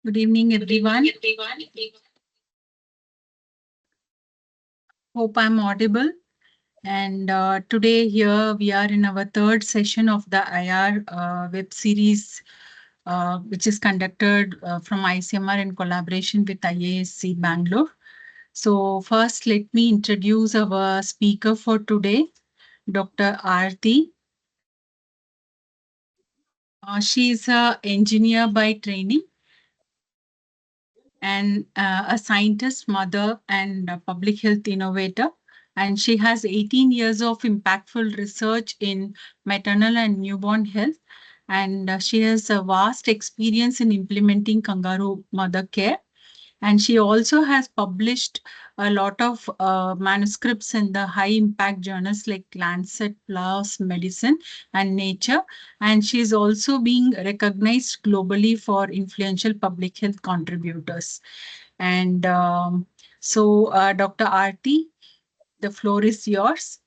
Good evening, everyone. Hope I'm audible. And today here we are in our third session of the IR web series, which is conducted from ICMR in collaboration with IASC Bangalore. So first, let me introduce our speaker for today, Dr. Aarti. She is an engineer by training and a scientist, mother, and a public health innovator. And she has 18 years of impactful research in maternal and newborn health. And she has a vast experience in implementing kangaroo mother care. And she also has published a lot of manuscripts in the high impact journals like Lancet, PLOS Medicine, and Nature. And she is also being recognized globally for influential public health contributors. And Dr. Aarti, the floor is yours.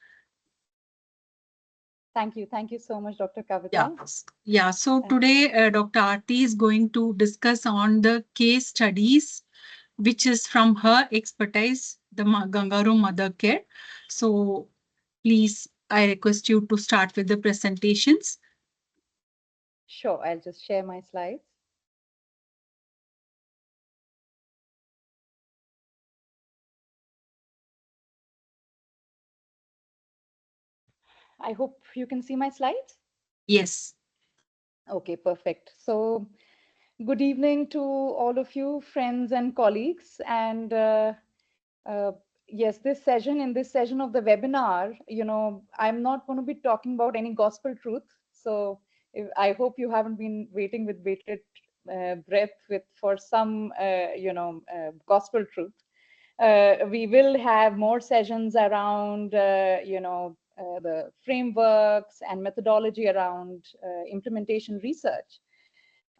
Thank you. Thank you so much, Dr. Yeah. Kavita. Yeah. So today, Dr. Aarti is going to discuss on the case studies, which is from her expertise, the Gangaru Mother Care. So please, I request you to start with the presentations. Sure, I'll just share my slides. I hope you can see my slides. Yes. Okay, perfect. So good evening to all of you, friends and colleagues. And uh, yes, in this session of the webinar, I'm not going to be talking about any gospel truth. So I hope you haven't been waiting with bated breath for some, gospel truth. We will have more sessions around, the frameworks and methodology around implementation research.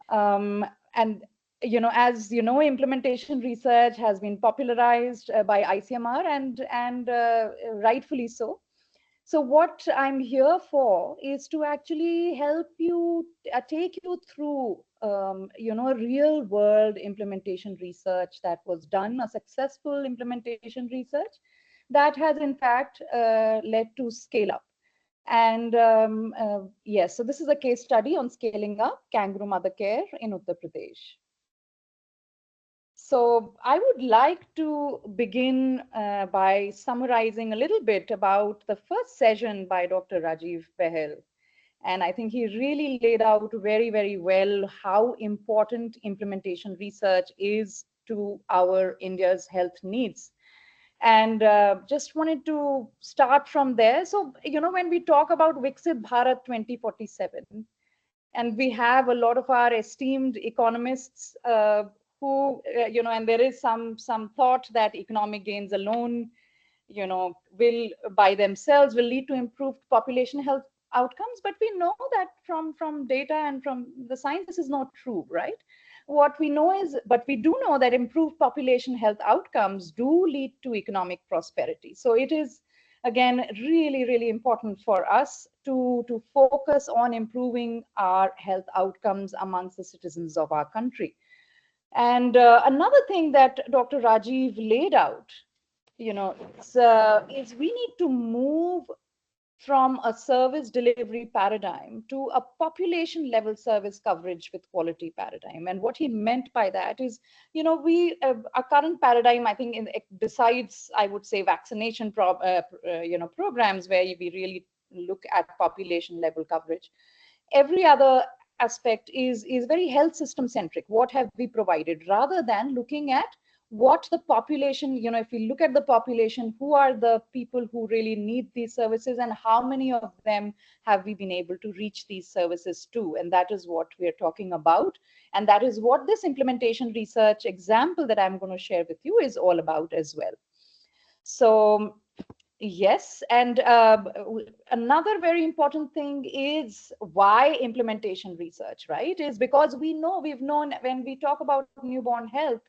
And as you know, implementation research has been popularized by ICMR and rightfully so. So what I'm here for is to actually help you take you through, real world implementation research that was done, a successful implementation research that has in fact led to scale up. And yes, so this is a case study on scaling up kangaroo mother care in Uttar Pradesh. So I would like to begin by summarizing a little bit about the first session by Dr. Rajiv Behel. And I think he really laid out very, very well how important implementation research is to our India's health needs. And just wanted to start from there. So, when we talk about Viksit Bharat 2047, and we have a lot of our esteemed economists and there is some thought that economic gains alone, will by themselves will lead to improved population health outcomes. But we know that from data and from the science, this is not true, right? What we know is, but we do know that improved population health outcomes do lead to economic prosperity. So it is, again, really, really important for us to focus on improving our health outcomes amongst the citizens of our country. And another thing that Dr. Rajiv laid out, is we need to move from a service delivery paradigm to a population level service coverage with quality paradigm. And what he meant by that is, our current paradigm, I think, besides, I would say, vaccination programs where we really look at population level coverage, every other aspect is very health system centric. What have we provided, rather than looking at what the population, if we look at the population, who are the people who really need these services and how many of them have we been able to reach these services to. And that is what we're talking about, and that is what this implementation research example that I'm going to share with you is all about as well. So yes, and another very important thing is why implementation research, right? Is because we've known when we talk about newborn health,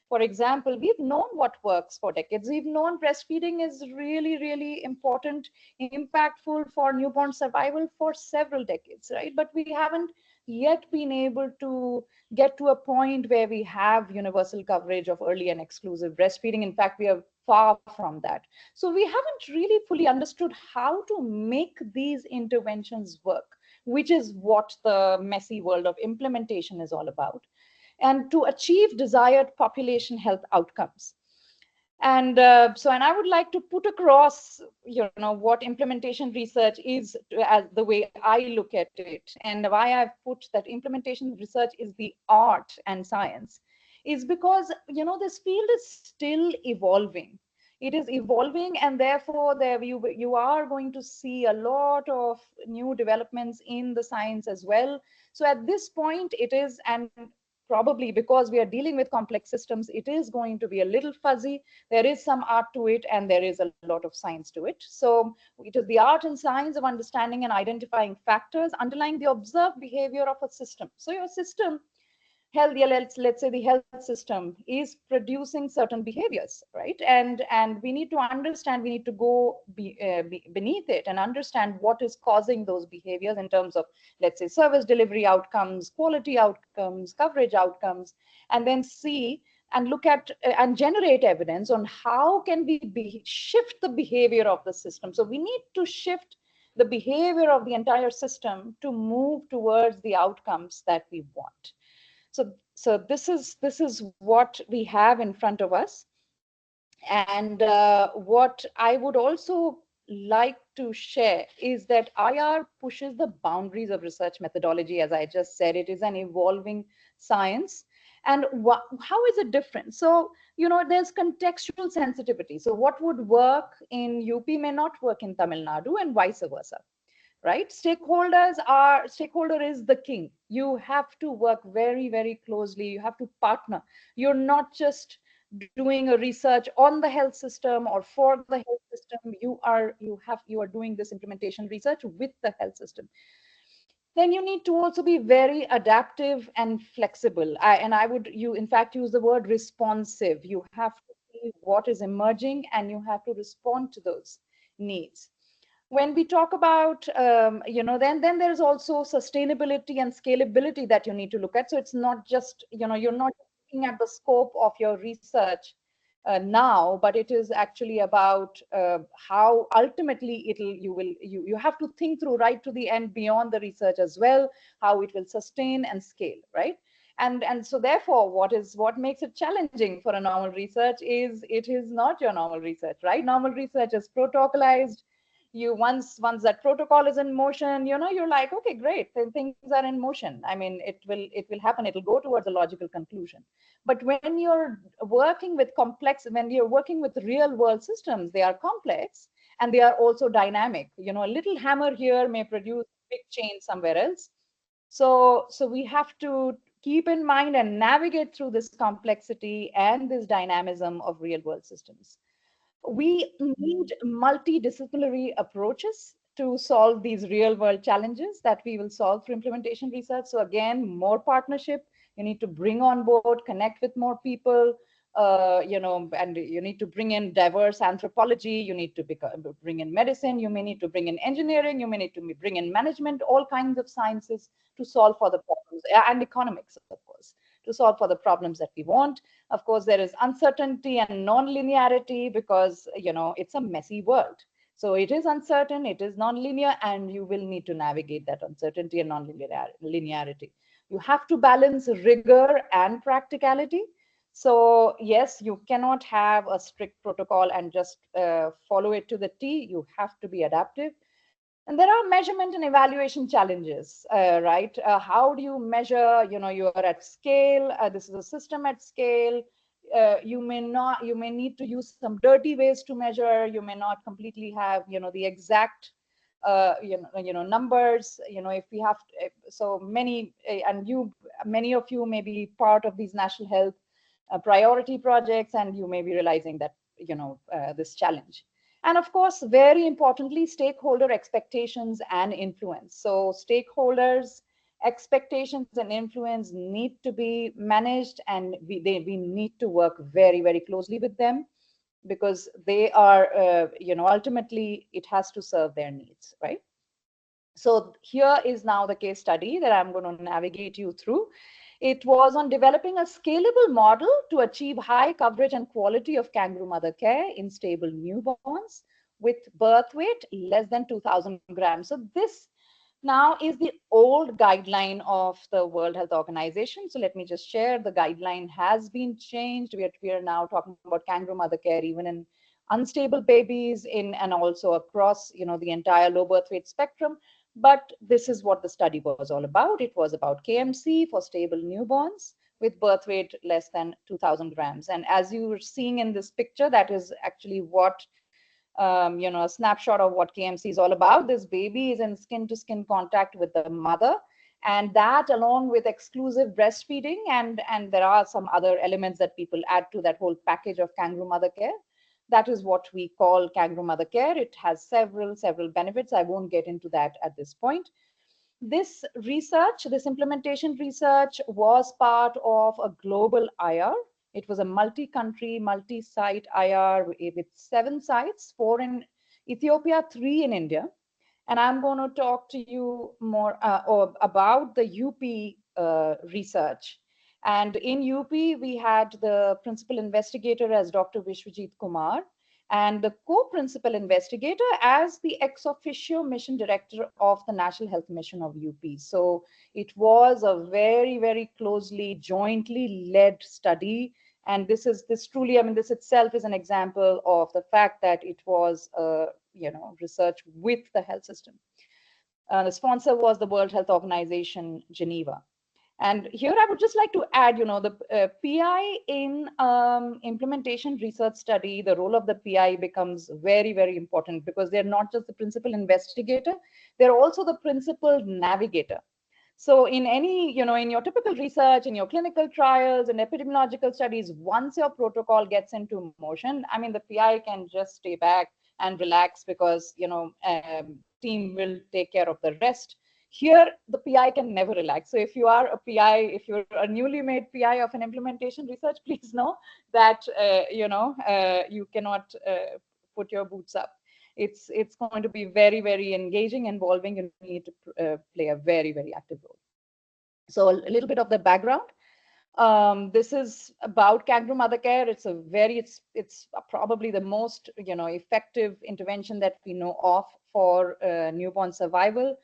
for example, we've known what works for decades. We've known breastfeeding is really, really important, impactful for newborn survival for several decades, right? But we haven't yet been able to get to a point where we have universal coverage of early and exclusive breastfeeding. In fact, we are far from that. So we haven't really fully understood how to make these interventions work, which is what the messy world of implementation is all about, and to achieve desired population health outcomes. And and I would like to put across, what implementation research is, as the way I look at it, and why I've put that implementation research is the art and science, is because this field is still evolving. It is evolving, and therefore you are going to see a lot of new developments in the science as well. So at this point it is, and probably because we are dealing with complex systems, it is going to be a little fuzzy. There is some art to it, and there is a lot of science to it. So it is the art and science of understanding and identifying factors underlying the observed behavior of a system. So your system health, yeah, let's say the health system is producing certain behaviors, right? And we need to understand, we need to go beneath it and understand what is causing those behaviors in terms of, let's say, service delivery outcomes, quality outcomes, coverage outcomes, and then see and look at and generate evidence on how can we shift the behavior of the system. So we need to shift the behavior of the entire system to move towards the outcomes that we want. So this is what we have in front of us. And what I would also like to share is that IR pushes the boundaries of research methodology. As I just said, it is an evolving science. And how is it different? So, there's contextual sensitivity. So what would work in UP may not work in Tamil Nadu, and vice versa, right? Stakeholder is the king. You have to work very, very closely. You have to partner. You're not just doing a research on the health system or for the health system. You are doing this implementation research with the health system. Then you need to also be very adaptive and flexible. And I would, you in fact use the word responsive. You have to see what is emerging and you have to respond to those needs. When we talk about, then there's also sustainability and scalability that you need to look at. So it's not just, you're not looking at the scope of your research now, but it is actually about how ultimately you have to think through right to the end beyond the research as well, how it will sustain and scale, right? And so therefore what makes it challenging for a normal research is it is not your normal research, right? Normal research is protocolized. You once that protocol is in motion, you're like, okay, great, then things are in motion. I mean, it will happen, it'll go towards a logical conclusion. But when you're working with real world systems, they are complex and they are also dynamic. A little hammer here may produce big change somewhere else. So we have to keep in mind and navigate through this complexity and this dynamism of real world systems. We need multidisciplinary approaches to solve these real world challenges that we will solve through implementation research. So again, more partnership. You need to bring on board, connect with more people, and you need to bring in diverse anthropology. You need to bring in medicine. You may need to bring in engineering. You may need to bring in management, all kinds of sciences to solve for the problems, and economics, of course, to solve for the problems that we want. Of course, there is uncertainty and non-linearity because, it's a messy world. So it is uncertain, it is non-linear, and you will need to navigate that uncertainty and non-linearity. You have to balance rigor and practicality. So yes, you cannot have a strict protocol and just follow it to the T. You have to be adaptive. And there are measurement and evaluation challenges, right? How do you measure? You are at scale. This is a system at scale. You may need to use some dirty ways to measure. You may not completely have, the exact, numbers. If we have, so many, many of you may be part of these national health priority projects, and you may be realizing that, this challenge. And of course, very importantly, stakeholder expectations and influence. So stakeholders' expectations and influence need to be managed, and we need to work very, very closely with them because they are, ultimately it has to serve their needs, right? So here is now the case study that I'm going to navigate you through. It was on developing a scalable model to achieve high coverage and quality of kangaroo mother care in stable newborns with birth weight less than 2000 grams. So this now is the old guideline of the World Health Organization. So let me just share, the guideline has been changed. We are now talking about kangaroo mother care even in unstable babies in and also across the entire low birth weight spectrum. But this is what the study was all about. It was about KMC for stable newborns with birth weight less than 2000 grams. And as you were seeing in this picture, that is actually what a snapshot of what KMC is all about. This baby is in skin to skin contact with the mother, and that along with exclusive breastfeeding, and there are some other elements that people add to that whole package of kangaroo mother care. That is what we call kangaroo mother care. It has several benefits. I won't get into that at this point. This research, this implementation research, was part of a global IR. It was a multi-country, multi-site IR with 7 sites, 4 in Ethiopia, 3 in India. And I'm going to talk to you more about the UP research. And in UP, we had the principal investigator as Dr. Vishwajit Kumar, and the co-principal investigator as the ex officio mission director of the National Health Mission of UP. So it was a very closely, jointly led study. And this truly, I mean, this itself is an example of the fact that it was research with the health system. The sponsor was the World Health Organization, Geneva. And here I would just like to add, the PI in implementation research study, the role of the PI becomes very important, because they're not just the principal investigator, they're also the principal navigator. So in any, in your typical research, in your clinical trials and epidemiological studies, once your protocol gets into motion, I mean, the PI can just stay back and relax because, the team will take care of the rest. Here, the PI can never relax. So if you are a PI, if you're a newly made PI of an implementation research, please know that, you cannot put your boots up. It's going to be very engaging, involving. You need to play a very active role. So a little bit of the background. This is about kangaroo mother care. It's probably the most effective intervention that we know of for newborn survival.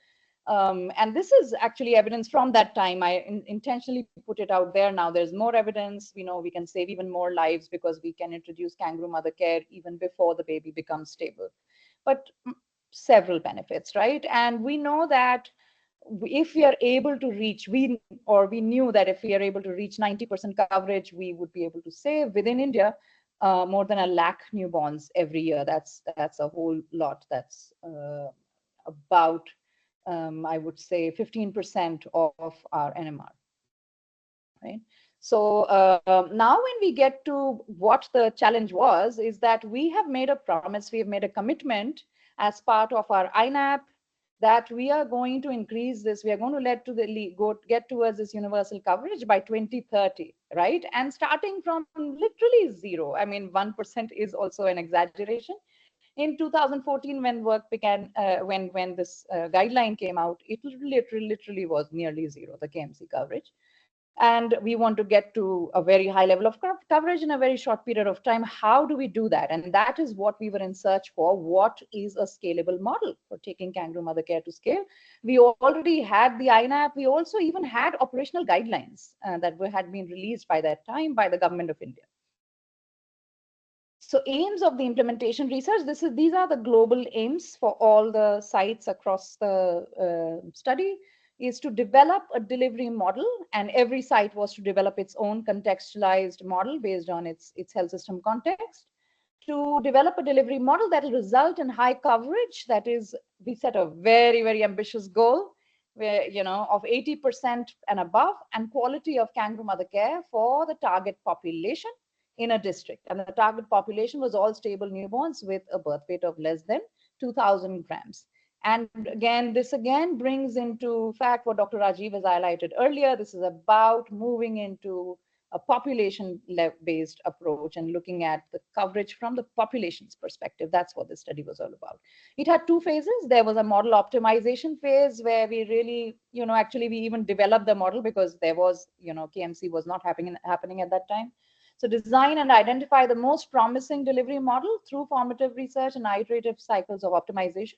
And this is actually evidence from that time. I intentionally put it out there. Now there's more evidence. We know we can save even more lives because we can introduce kangaroo mother care even before the baby becomes stable. But several benefits, right? And we know that if we are able to reach, we knew that if we are able to reach 90% coverage, we would be able to save within India more than 1 lakh newborns every year. That's a whole lot. That's about I would say 15% of our NMR, right? So now when we get to what the challenge was, is that we have made a promise, we have made a commitment as part of our INAP that we are going to increase this, we are going to get towards this universal coverage by 2030, right? And starting from literally zero. I mean, 1% is also an exaggeration. In 2014, when work began, when this guideline came out, it literally was nearly zero, the KMC coverage. And we want to get to a very high level of coverage in a very short period of time. How do we do that? And that is what we were in search for. What is a scalable model for taking kangaroo mother care to scale? We already had the INAP. We also even had operational guidelines that had been released by that time by the government of India. So aims of the implementation research, these are the global aims for all the sites across the study, is to develop a delivery model, and every site was to develop its own contextualized model based on its health system context, to develop a delivery model that will result in high coverage. That is, we set a very ambitious goal where, of 80% and above, and quality of kangaroo mother care for the target population in a district. And the target population was all stable newborns with a birth weight of less than 2000 grams. And again, this again brings into fact what Dr. Rajiv has highlighted earlier. This is about moving into a population-based approach and looking at the coverage from the population's perspective. That's what this study was all about. It had two phases. There was a model optimization phase where we really, actually we even developed the model because there was, KMC was not happening at that time. So design and identify the most promising delivery model through formative research and iterative cycles of optimization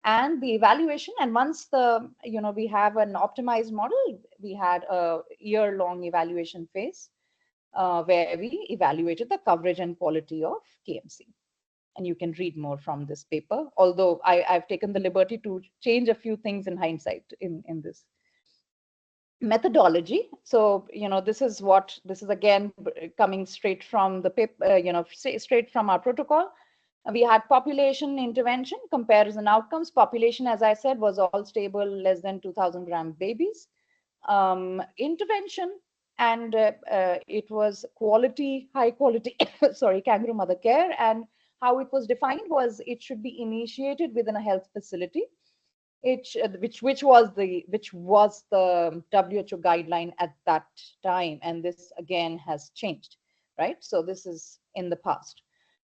and the evaluation. And once we have an optimized model, we had a year-long evaluation phase where we evaluated the coverage and quality of KMC. And you can read more from this paper, although I've taken the liberty to change a few things in hindsight in this methodology. So, this is again coming straight from the paper, straight from our protocol. We had population intervention, comparison outcomes. Population, as I said, was all stable, less than 2,000 gram babies. Intervention, and it was quality, high quality, sorry, kangaroo mother care. And how it was defined was it should be initiated within a health facility, which was the WHO guideline at that time, and this again has changed, right? So this is in the past.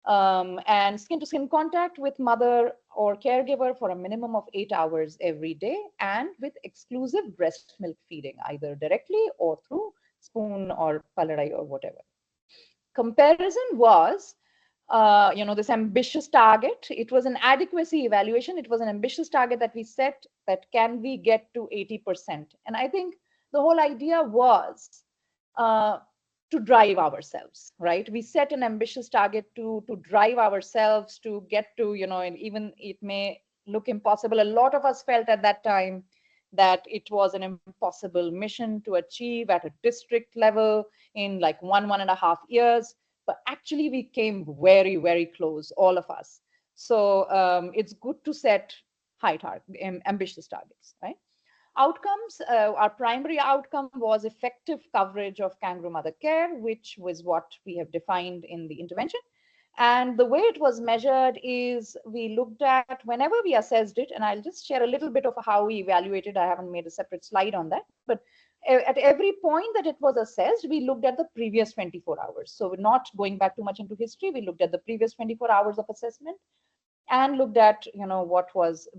And skin-to-skin contact with mother or caregiver for a minimum of 8 hours every day, and with exclusive breast milk feeding, either directly or through spoon or palarai or whatever. Comparison was this ambitious target. It was an adequacy evaluation. It was an ambitious target that we set, that can we get to 80%? And I think the whole idea was uh, to drive ourselves, right? We set an ambitious target to drive ourselves to get to, and even it may look impossible. A lot of us felt at that time that it was an impossible mission to achieve at a district level in like 1.5 years. But actually we came very, very close, all of us. So it's good to set ambitious targets, right? Outcomes, our primary outcome was effective coverage of kangaroo mother care, which was what we have defined in the intervention. And the way it was measured is we looked at whenever we assessed it, and I'll just share a little bit of how we evaluated. I haven't made a separate slide on that, but at every point that it was assessed, we looked at the previous 24 hours. So we're not going back too much into history. We looked at the previous 24 hours of assessment and looked at, what was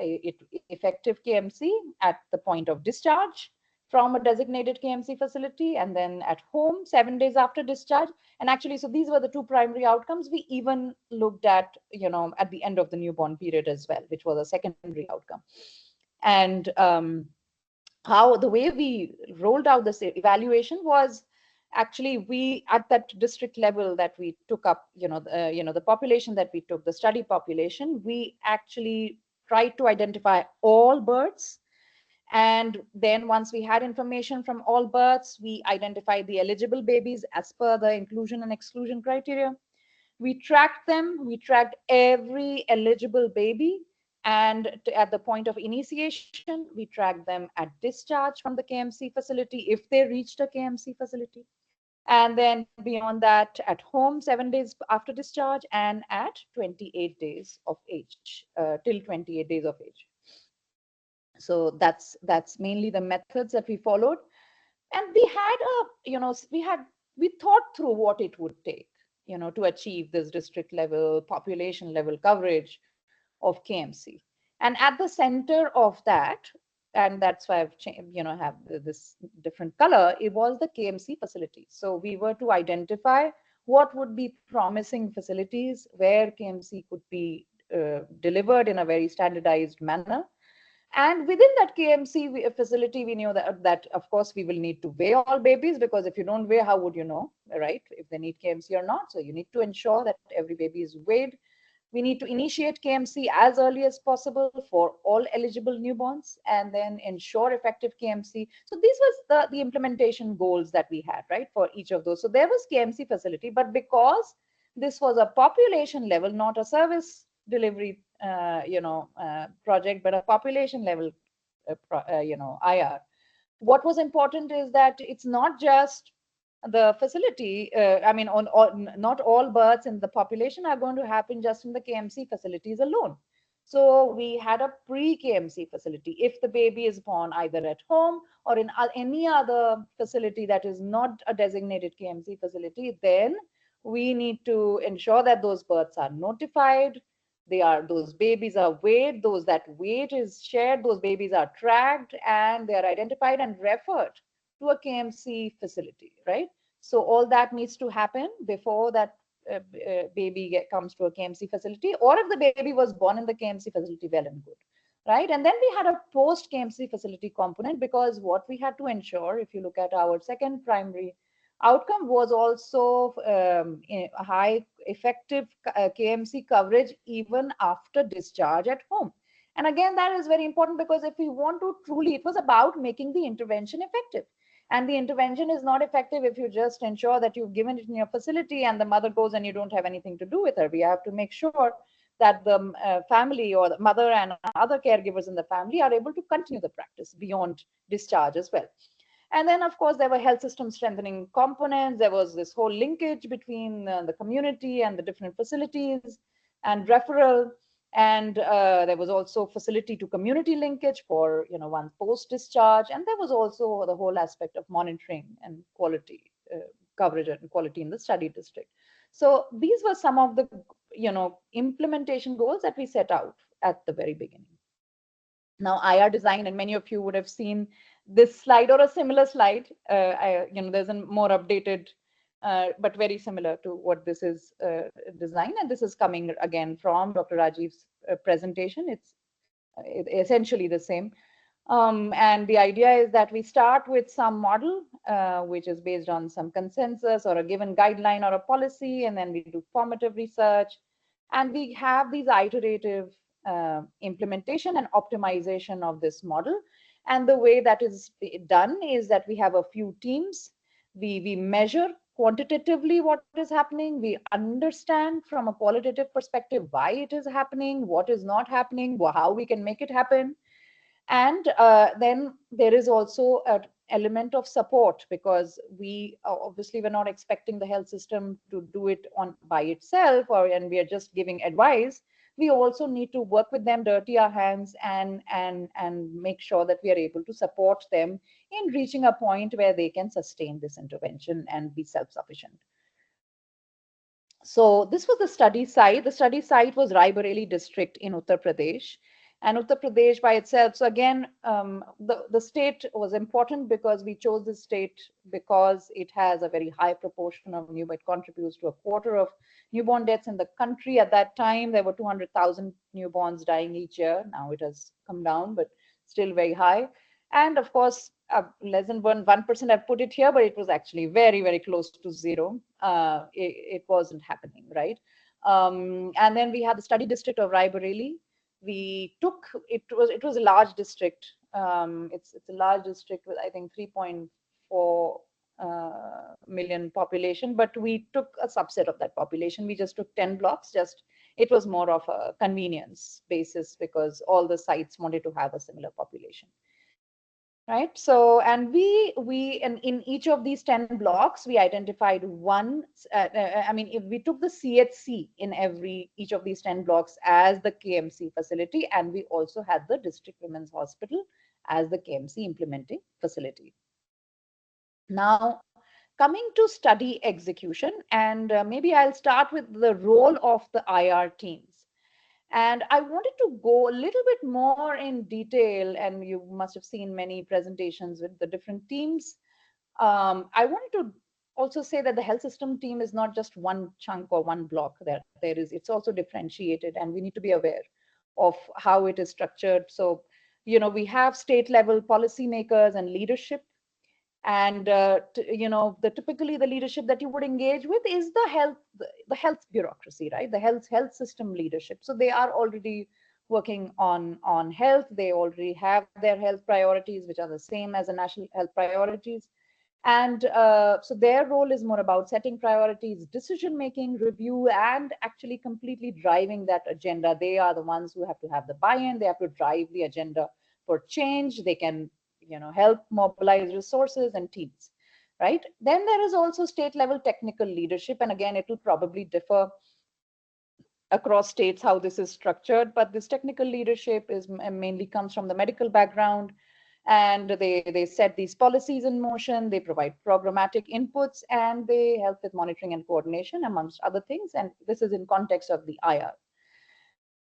effective KMC at the point of discharge from a designated KMC facility, and then at home 7 days after discharge. And actually, so these were the two primary outcomes. We even looked at, at the end of the newborn period as well, which was a secondary outcome. And how the way we rolled out this evaluation was actually we at that district level that we took up, the population that we took, the study population, we actually tried to identify all births. And then once we had information from all births, we identified the eligible babies as per the inclusion and exclusion criteria. We tracked them. We tracked every eligible baby. And at the point of initiation, we tracked them at discharge from the KMC facility if they reached a KMC facility. And then beyond that, at home 7 days after discharge, and at 28 days of age, till 28 days of age. So that's mainly the methods that we followed. And we had we thought through what it would take, to achieve this district level, population level coverage of KMC. And at the center of that, and that's why I've have this different color, it was the KMC facility. So we were to identify what would be promising facilities where KMC could be delivered in a very standardized manner. And within that KMC facility, we knew that of course we will need to weigh all babies, because if you don't weigh, how would you know, right, if they need KMC or not? So you need to ensure that every baby is weighed. We need to initiate KMC as early as possible for all eligible newborns, and then ensure effective KMC. So these was the implementation goals that we had, right, for each of those. So there was KMC facility, but because this was a population level, not a service delivery project, but a population level IR. What was important is that it's not just the facility. Not all births in the population are going to happen just in the KMC facilities alone. So we had a pre-KMC facility. If the baby is born either at home or in any other facility that is not a designated KMC facility, then we need to ensure that those births are notified. Those babies are weighed, those that weight is shared, those babies are tracked, and they are identified and referred to a KMC facility, right? So all that needs to happen before that baby comes to a KMC facility, or if the baby was born in the KMC facility, well and good, right? And then we had a post KMC facility component, because what we had to ensure, if you look at our second primary outcome, was also a high effective KMC coverage even after discharge at home. And again, that is very important, because if we want to truly, it was about making the intervention effective. And the intervention is not effective if you just ensure that you've given it in your facility and the mother goes and you don't have anything to do with her. We have to make sure that the family or the mother and other caregivers in the family are able to continue the practice beyond discharge as well. And then, of course, there were health system strengthening components. There was this whole linkage between the community and the different facilities and referral. And there was also facility to community linkage for, one post discharge. And there was also the whole aspect of monitoring and quality coverage and quality in the study district. So these were some of the, implementation goals that we set out at the very beginning. Now, IR design, and many of you would have seen this slide or a similar slide. There's a more updated, but very similar to what this is design. And this is coming again from Dr. Rajiv's presentation. It's essentially the same. And the idea is that we start with some model, which is based on some consensus or a given guideline or a policy, and then we do formative research. And we have these iterative implementation and optimization of this model. And the way that is done is that we have a few teams. We measure quantitatively what is happening. We understand from a qualitative perspective why it is happening, what is not happening, how we can make it happen. And then there is also an element of support, because we obviously we're not expecting the health system to do it on by itself, and we are just giving advice. We also need to work with them, dirty our hands, and make sure that we are able to support them in reaching a point where they can sustain this intervention and be self-sufficient. So this was the study site. The study site was Raebareli district in Uttar Pradesh. And Uttar Pradesh by itself, so again, the state was important because we chose this state because it has a very high proportion of newborn. It contributes to a quarter of newborn deaths in the country. At that time, there were 200,000 newborns dying each year. Now it has come down, but still very high. And of course, less than 1%, I've put it here, but it was actually very, very close to zero. It wasn't happening, right? And then we had the study district of Raebareli. We took, it was a large district. It's a large district with, I think, 3.4 million population, but we took a subset of that population. We just took 10 blocks. It was more of a convenience basis because all the sites wanted to have a similar population. Right. So, and in each of these 10 blocks, we identified one. If we took the CHC in each of these 10 blocks as the KMC facility, and we also had the District Women's Hospital as the KMC implementing facility. Now, coming to study execution, and maybe I'll start with the role of the IR teams. And I wanted to go a little bit more in detail, and you must have seen many presentations with the different teams. I wanted to also say that the health system team is not just one chunk or one block. It's also differentiated, and we need to be aware of how it is structured. So, we have state level policymakers and leadership. And typically the leadership that you would engage with is the health bureaucracy, right? The health system leadership. So they are already working on health. They already have their health priorities, which are the same as the national health priorities. And so their role is more about setting priorities, decision making, review, and actually completely driving that agenda. They are the ones who have to have the buy-in. They have to drive the agenda for change. They can help mobilize resources and teams, right? Then there is also state level technical leadership. And again, it will probably differ across states how this is structured, but this technical leadership is mainly comes from the medical background, and they set these policies in motion, they provide programmatic inputs, and they help with monitoring and coordination amongst other things, and this is in context of the IR.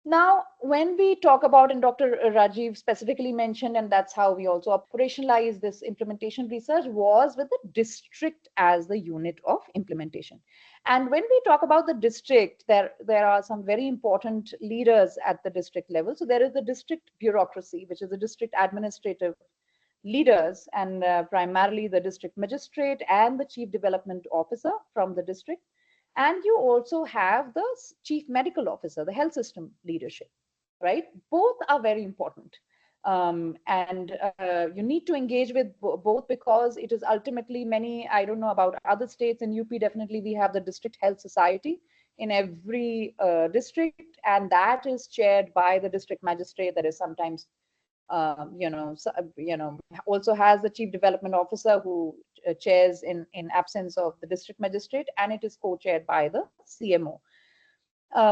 Now, when we talk about, and Dr. Rajiv specifically mentioned, and that's how we also operationalize this implementation research, was with the district as the unit of implementation. And when we talk about the district, there are some very important leaders at the district level. So there is the district bureaucracy, which is the district administrative leaders, and primarily the district magistrate and the chief development officer from the district. And you also have the chief medical officer, the health system leadership, right? Both are very important. And you need to engage with both, because it is ultimately many, I don't know about other states, in UP definitely we have the district health society in every district, and that is chaired by the district magistrate. That is sometimes also has the chief development officer who chairs in absence of the district magistrate, and it is co-chaired by the CMO.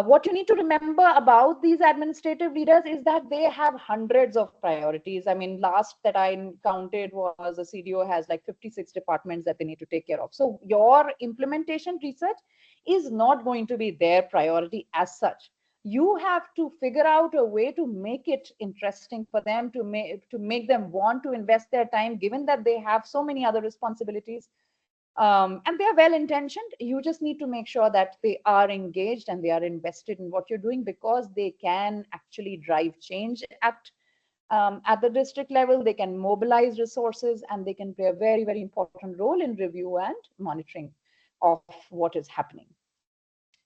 What you need to remember about these administrative leaders is that they have hundreds of priorities. I mean, last that I counted was a CDO has like 56 departments that they need to take care of. So your implementation research is not going to be their priority as such. You have to figure out a way to make it interesting for them, to make them want to invest their time, given that they have so many other responsibilities, and they are well intentioned. You just need to make sure that they are engaged and they are invested in what you're doing, because they can actually drive change at the district level. They can mobilize resources, and they can play a very, very important role in review and monitoring of what is happening.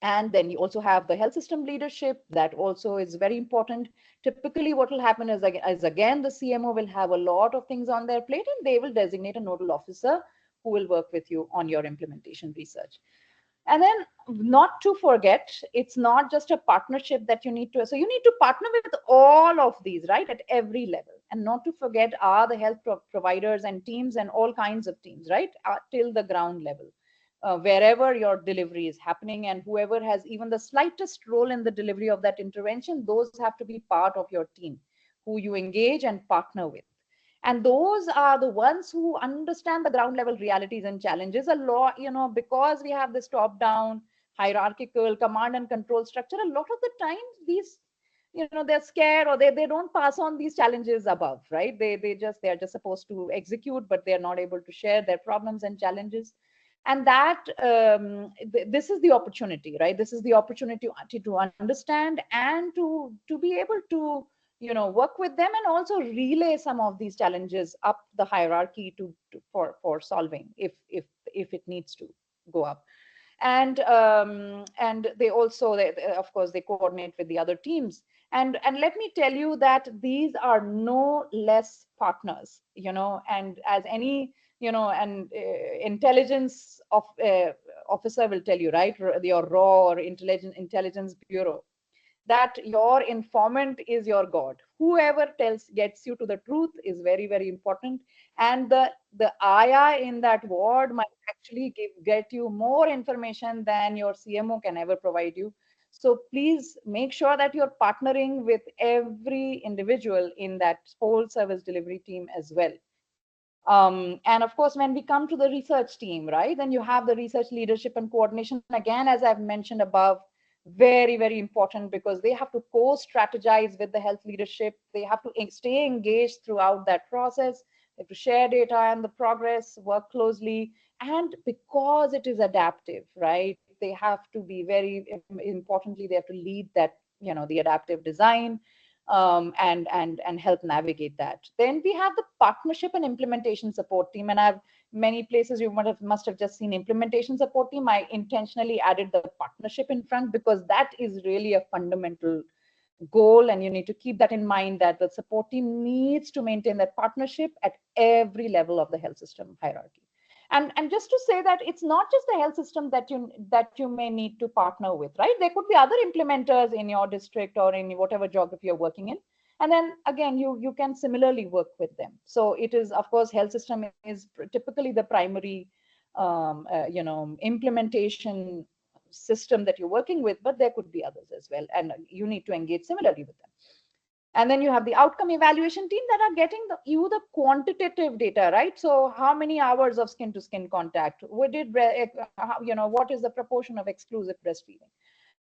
And then you also have the health system leadership. That also is very important. Typically what will happen is again the CMO will have a lot of things on their plate, and they will designate a nodal officer who will work with you on your implementation research. And then, not to forget, it's not just a partnership that you need to, so you need to partner with all of these, right, at every level. And not to forget are the health providers and teams, and all kinds of teams, right, till the ground level, wherever your delivery is happening, and whoever has even the slightest role in the delivery of that intervention, those have to be part of your team who you engage and partner with. And those are the ones who understand the ground level realities and challenges a lot, because we have this top down hierarchical command and control structure. A lot of the times these, they're scared, or they don't pass on these challenges above, right? They're just supposed to execute, but they're not able to share their problems and challenges. And that this is the opportunity, right? This is the opportunity to understand and to be able to work with them, and also relay some of these challenges up the hierarchy for solving, if it needs to go up. And they also of course they coordinate with the other teams. And let me tell you that these are no less partners, and as any and intelligence of officer will tell you, right, your raw or intelligence bureau, that your informant is your god. Whoever gets you to the truth is very, very important. And the aya in that ward might actually get you more information than your CMO can ever provide you. So please make sure that you're partnering with every individual in that whole service delivery team as well. And of course, when we come to the research team, right, then you have the research leadership and coordination. Again, as I've mentioned above, very, very important, because they have to co-strategize with the health leadership. They have to stay engaged throughout that process. They have to share data and the progress, work closely. And because it is adaptive, right, they have to be very importantly, they have to lead that, the adaptive design, and help navigate that. Then we have the partnership and implementation support team. And I've many places you must have just seen implementation support team. I intentionally added the partnership in front, because that is really a fundamental goal, and you need to keep that in mind, that the support team needs to maintain that partnership at every level of the health system hierarchy. And just to say that it's not just the health system that you may need to partner with, right? There could be other implementers in your district or in whatever geography you're working in, and then again you can similarly work with them. So it is, of course, health system is typically the primary implementation system that you're working with, but there could be others as well, and you need to engage similarly with them. And then you have the outcome evaluation team that are getting you the quantitative data, right? So how many hours of skin to skin contact, what is the proportion of exclusive breastfeeding?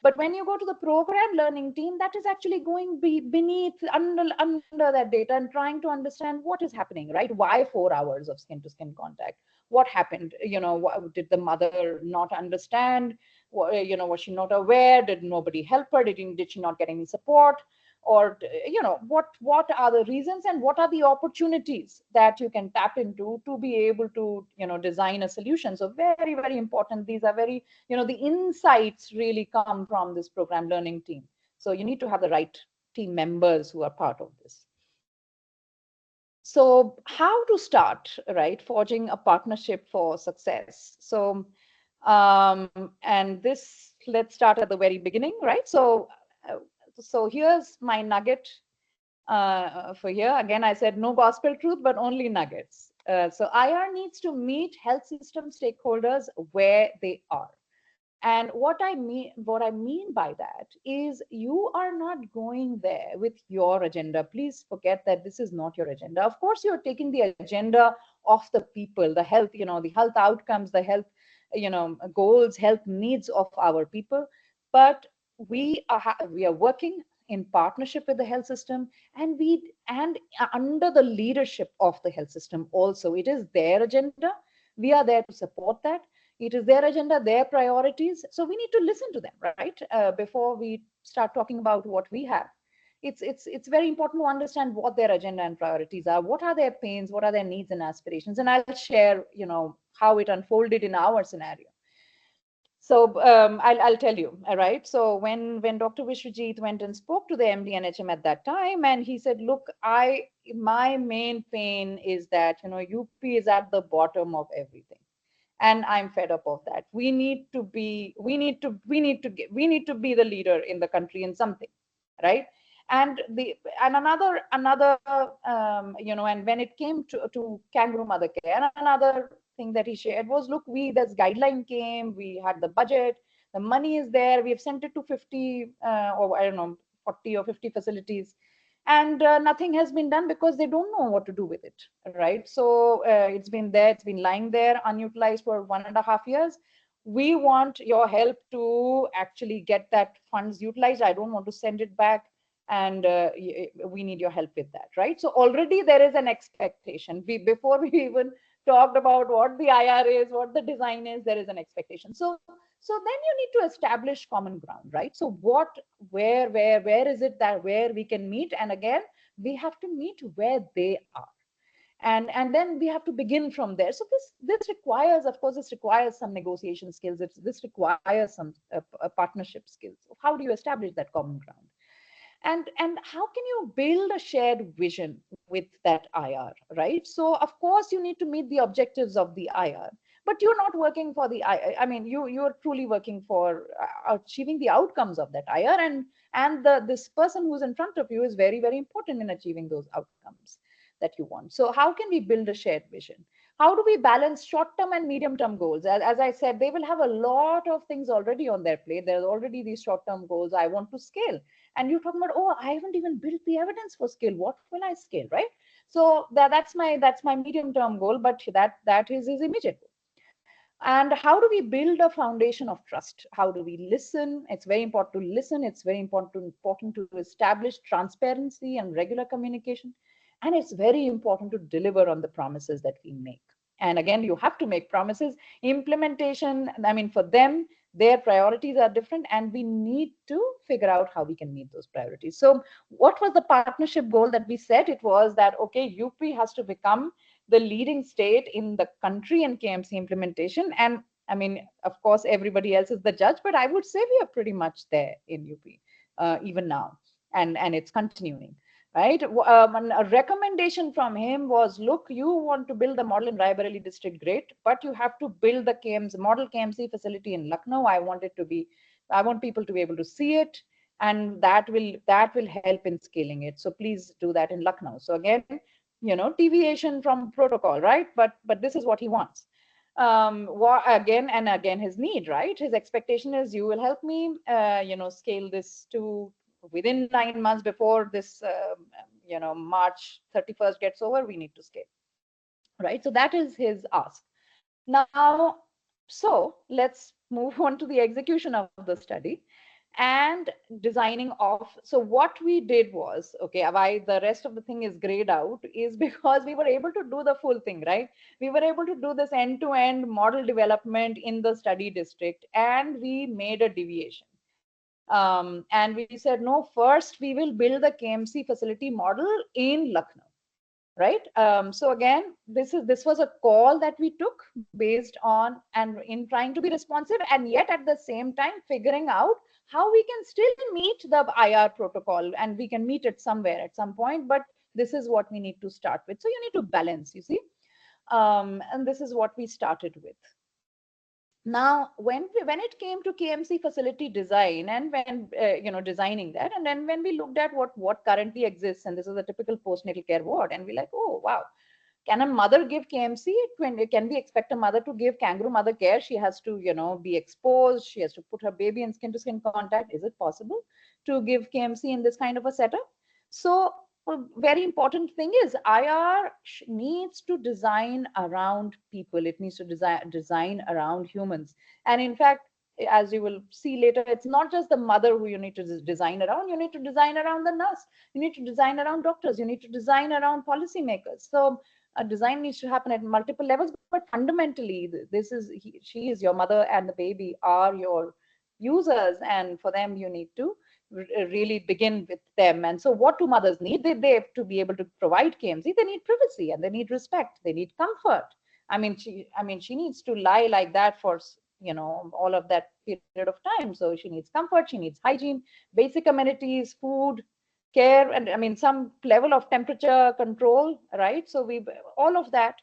But when you go to the program learning team, that is actually going beneath, under that data, and trying to understand what is happening, right? Why 4 hours of skin to skin contact? What happened? Did the mother not understand? Was she not aware? Did nobody help her? Did she not get any support? Or what are the reasons, and what are the opportunities that you can tap into to be able to design a solution? So very, very important. These are very, the insights really come from this program learning team. So you need to have the right team members who are part of this. So how to start, right, forging a partnership for success? So and this, let's start at the very beginning, right? So here's my nugget for here. Again, I said no gospel truth, but only nuggets. So IR needs to meet health system stakeholders where they are. And what I mean by that is, you are not going there with your agenda. Please forget that this is not your agenda. Of course, you're taking the agenda of the people, the health, the health outcomes, the health, goals, health needs of our people. But we are working in partnership with the health system, and under the leadership of the health system also. It is their agenda. We are there to support that. It is their agenda, their priorities. So we need to listen to them, right? Before we start talking about what we have. It's very important to understand what their agenda and priorities are. What are their pains? What are their needs and aspirations? And I'll share, how it unfolded in our scenario. So I'll tell you, all right? So when Dr. Vishwajit went and spoke to the MD NHM at that time, and he said, look, my main pain is that, UP is at the bottom of everything, and I'm fed up of that. We need to be the leader in the country in something, right? And when it came to kangaroo mother care, another thing that he shared was, look, this guideline came, we had the budget, the money is there, we have sent it to 50 or I don't know, 40 or 50 facilities, and nothing has been done because they don't know what to do with it, right? So it's been there, it's been lying there unutilized for 1.5 years. We want your help to actually get that funds utilized. I don't want to send it back, and we need your help with that, right? So already there is an expectation. Before we even talked about what the IR is, what the design is, there is an expectation. So then you need to establish common ground, right? So where is it that where we can meet? And again, we have to meet where they are, and then we have to begin from there. So this requires, of course, this requires some negotiation skills. This requires some partnership skills. How do you establish that common ground? And how can you build a shared vision with that IR, right? So of course you need to meet the objectives of the IR, but you're not working for the I mean, you're truly working for achieving the outcomes of that IR, and this person who's in front of you is very, very important in achieving those outcomes that you want. So how can we build a shared vision? How do we balance short-term and medium-term goals? As I said, they will have a lot of things already on their plate. There's already these short-term goals. I want to scale, and you're talking about, oh, I haven't even built the evidence for scale. What will I scale, right? So that's my medium term goal, but that is his immediate goal. And how do we build a foundation of trust? How do we listen? It's very important to listen. It's very important to establish transparency and regular communication. And it's very important to deliver on the promises that we make. And again, you have to make promises. Implementation, I mean, for them, their priorities are different, and we need to figure out how we can meet those priorities. So what was the partnership goal that we set? It was that, okay, UP has to become the leading state in the country in KMC implementation. And I mean, of course, everybody else is the judge, but I would say we are pretty much there in UP even now, and it's continuing. Right. And a recommendation from him was, look, you want to build the model in Raebareli district, great, but you have to build the model KMC facility in Lucknow. I want people to be able to see it, and that will help in scaling it. So please do that in Lucknow. So again, deviation from protocol, right? But this is what he wants. Again and again his need, right? His expectation is, you will help me scale this to within 9 months before this March 31st gets over, we need to scale, right? So that is his ask. Now, so let's move on to the execution of the study and designing of. So what we did was, okay, why the rest of the thing is grayed out is because we were able to do the full thing, right? We were able to do this end-to-end model development in the study district, and we made a deviation. And we said, no, first we will build the KMC facility model in Lucknow, right? So again, this was a call that we took based on and in trying to be responsive, and yet at the same time figuring out how we can still meet the IR protocol, and we can meet it somewhere at some point, but this is what we need to start with. So you need to balance, you see. And this is what we started with. Now, when it came to KMC facility design, and when designing that, and then when we looked at what currently exists, and this is a typical postnatal care ward, and we're like, oh wow, can a mother give KMC? Can we expect a mother to give kangaroo mother care? She has to, be exposed. She has to put her baby in skin to skin contact. Is it possible to give KMC in this kind of a setup? So a very important thing is IR needs to design around people. It needs to design around humans. And in fact, as you will see later, it's not just the mother who you need to design around. You need to design around the nurse. You need to design around doctors. You need to design around policymakers. So design needs to happen at multiple levels, but fundamentally, she is your mother, and the baby are your users, and for them you need to really begin with them. And so what do mothers need? They have to be able to provide KMC. They need privacy, and they need respect. They need comfort. She needs to lie like that for all of that period of time. So she needs comfort, she needs hygiene, basic amenities, food, care, and some level of temperature control, right? So we all of that.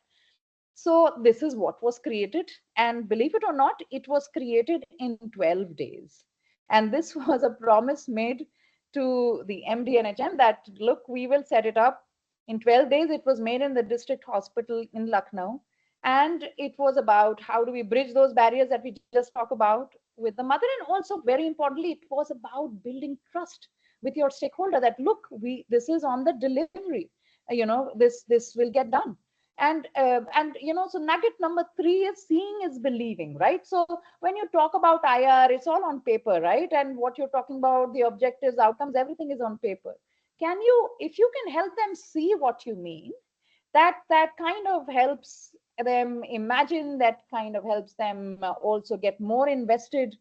So this is what was created, and believe it or not, it was created in 12 days. And this was a promise made to the MDNHM that, look, we will set it up in 12 days. It was made in the district hospital in Lucknow, and it was about how do we bridge those barriers that we just talked about with the mother, and also very importantly, it was about building trust with your stakeholder that, look, this is on the delivery, this will get done. And so nugget number 3 is seeing is believing, right? So when you talk about IR, it's all on paper, right? And what you're talking about, the objectives, outcomes, everything is on paper. If you can help them see what you mean, that kind of helps them imagine, that kind of helps them also get more invested.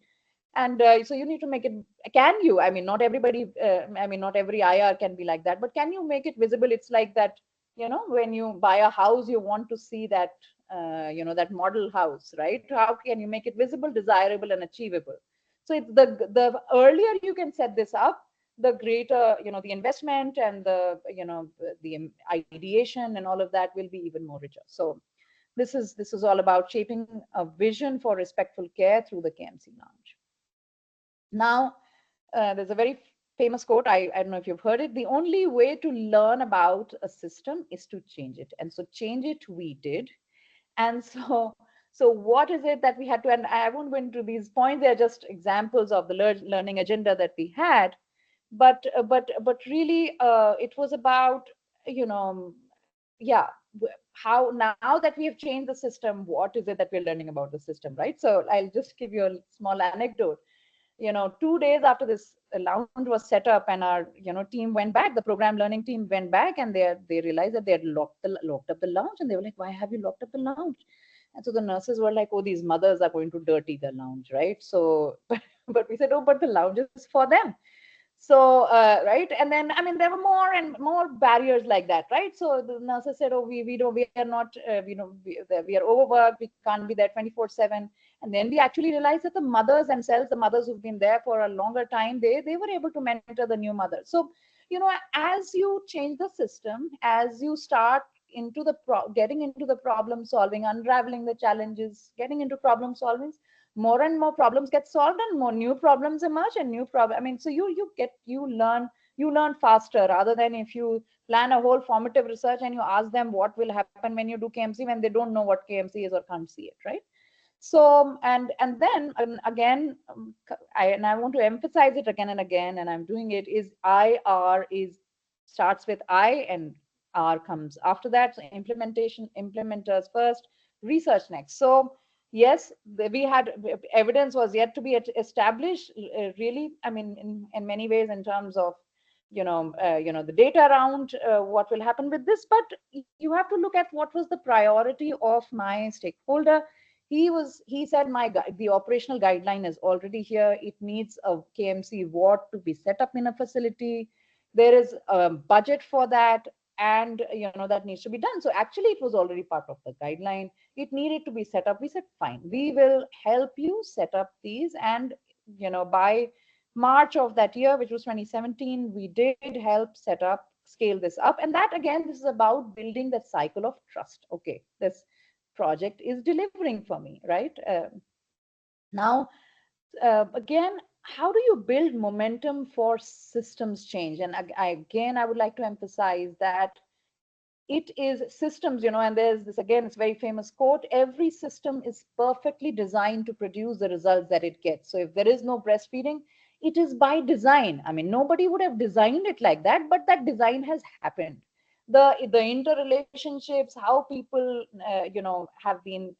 And so you need to make it, can you, not everybody, not every IR can be like that, but can you make it visible? It's like that, when you buy a house, you want to see that that model house, right? How can you make it visible, desirable, and achievable? So it's the earlier you can set this up, the greater the investment, and the ideation and all of that will be even more richer. So this is all about shaping a vision for respectful care through the KMC lounge. Now, there's a very famous quote. I don't know if you've heard it. The only way to learn about a system is to change it. And so change it we did. And so what is it that we had to, and I won't go into these points, they're just examples of the learning agenda that we had. But really, it was about, yeah, how now that we have changed the system, what is it that we're learning about the system, right? So I'll just give you a small anecdote. 2 days after this lounge was set up, and our team went back, the program learning team went back, and they realized that they had locked up the lounge, and they were like, why have you locked up the lounge? And so the nurses were like, oh, these mothers are going to dirty the lounge, right? So but we said, oh, but the lounge is for them. So right, and then there were more and more barriers like that, right? So the nurses said, oh, we don't, we are not we are overworked, we can't be there 24/7. And then we actually realized that the mothers themselves, the mothers who've been there for a longer time, they were able to mentor the new mothers. So as you change the system, as you start into getting into the problem solving, unraveling the challenges, getting into problem solving, more and more problems get solved, and more new problems emerge, and new problem. So you learn you learn faster rather than if you plan a whole formative research and you ask them what will happen when you do KMC when they don't know what KMC is or can't see it, right? So and then again I want to emphasize it again and again, and I'm doing it, is IR is starts with I and R comes after that. So implementation, implementers first, research next. So yes, we had evidence was yet to be established, really, I mean, in many ways, in terms of the data around what will happen with this. But you have to look at what was the priority of my stakeholder. He said the operational guideline is already here. It needs a KMC ward to be set up in a facility. There is a budget for that, and that needs to be done. So actually it was already part of the guideline. It needed to be set up. We said, fine, we will help you set up these. And by March of that year, which was 2017, we did help set up, scale this up. And that, again, this is about building that cycle of trust. Okay, this project is delivering for me, right? Now, again, how do you build momentum for systems change? And again, I would like to emphasize that it is systems, and there's this, again, it's very famous quote: every system is perfectly designed to produce the results that it gets. So if there is no breastfeeding, it is by design. I mean, nobody would have designed it like that, but that design has happened. The interrelationships, how people have been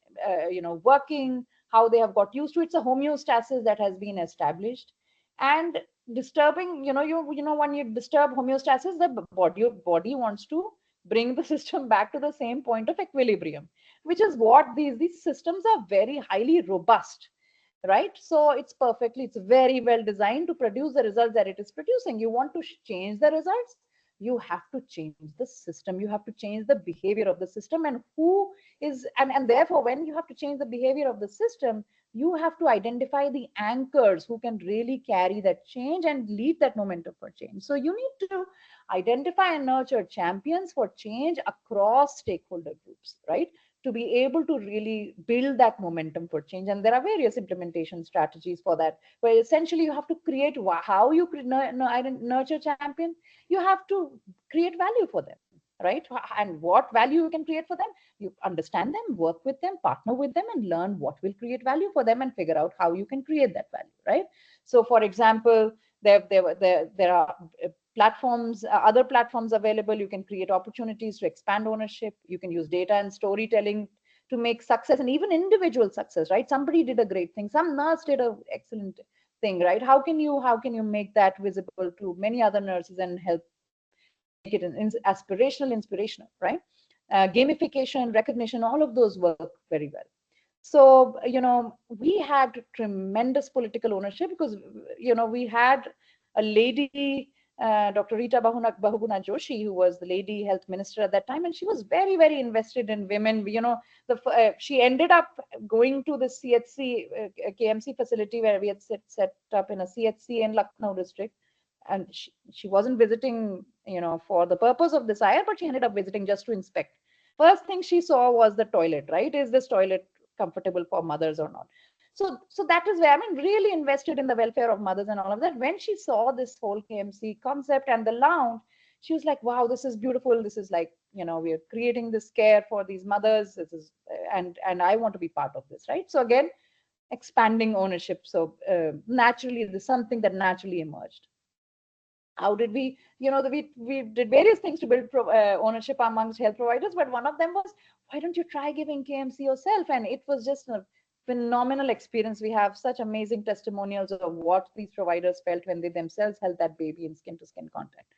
working, how they have got used to it. It's a homeostasis that has been established. And disturbing, when you disturb homeostasis, the body wants to bring the system back to the same point of equilibrium, which is what these systems are very highly robust, right? So it's very well designed to produce the results that it is producing. You want to change the results, you have to change the system, you have to change the behavior of the system. And who is and therefore, when you have to change the behavior of the system, you have to identify the anchors who can really carry that change and lead that momentum for change. So you need to identify and nurture champions for change across stakeholder groups, right? To be able to really build that momentum for change. And there are various implementation strategies for that, where essentially you have to create how you nurture champion. You have to create value for them, right? And what value you can create for them, you understand them, work with them, partner with them, and learn what will create value for them, and figure out how you can create that value, right? So for example, there are platforms, other platforms available. You can create opportunities to expand ownership. You can use data and storytelling to make success, and even individual success, right? Somebody did a great thing, some nurse did an excellent thing, right? How can you make that visible to many other nurses and help make it an aspirational, inspirational, right? Gamification, recognition, all of those work very well. So we had tremendous political ownership, because we had a lady, Dr. Rita Bahuguna Joshi, who was the lady health minister at that time, and she was very, very invested in women. She ended up going to the CHC KMC facility where we had set up in a CHC in Lucknow district, and she wasn't visiting for the purpose of this IR, but she ended up visiting just to inspect. First thing she saw was the toilet, right? Is this toilet comfortable for mothers or not? So that is where, I mean, really invested in the welfare of mothers and all of that. When she saw this whole KMC concept and the lounge, she was like, wow, this is beautiful. This is like, we are creating this care for these mothers. This is and I want to be part of this, right? So again, expanding ownership. So naturally, there's something that naturally emerged. How did we did various things to build ownership amongst health providers, but one of them was, why don't you try giving KMC yourself? And it was just a phenomenal experience. We have such amazing testimonials of what these providers felt when they themselves held that baby in skin to skin contact.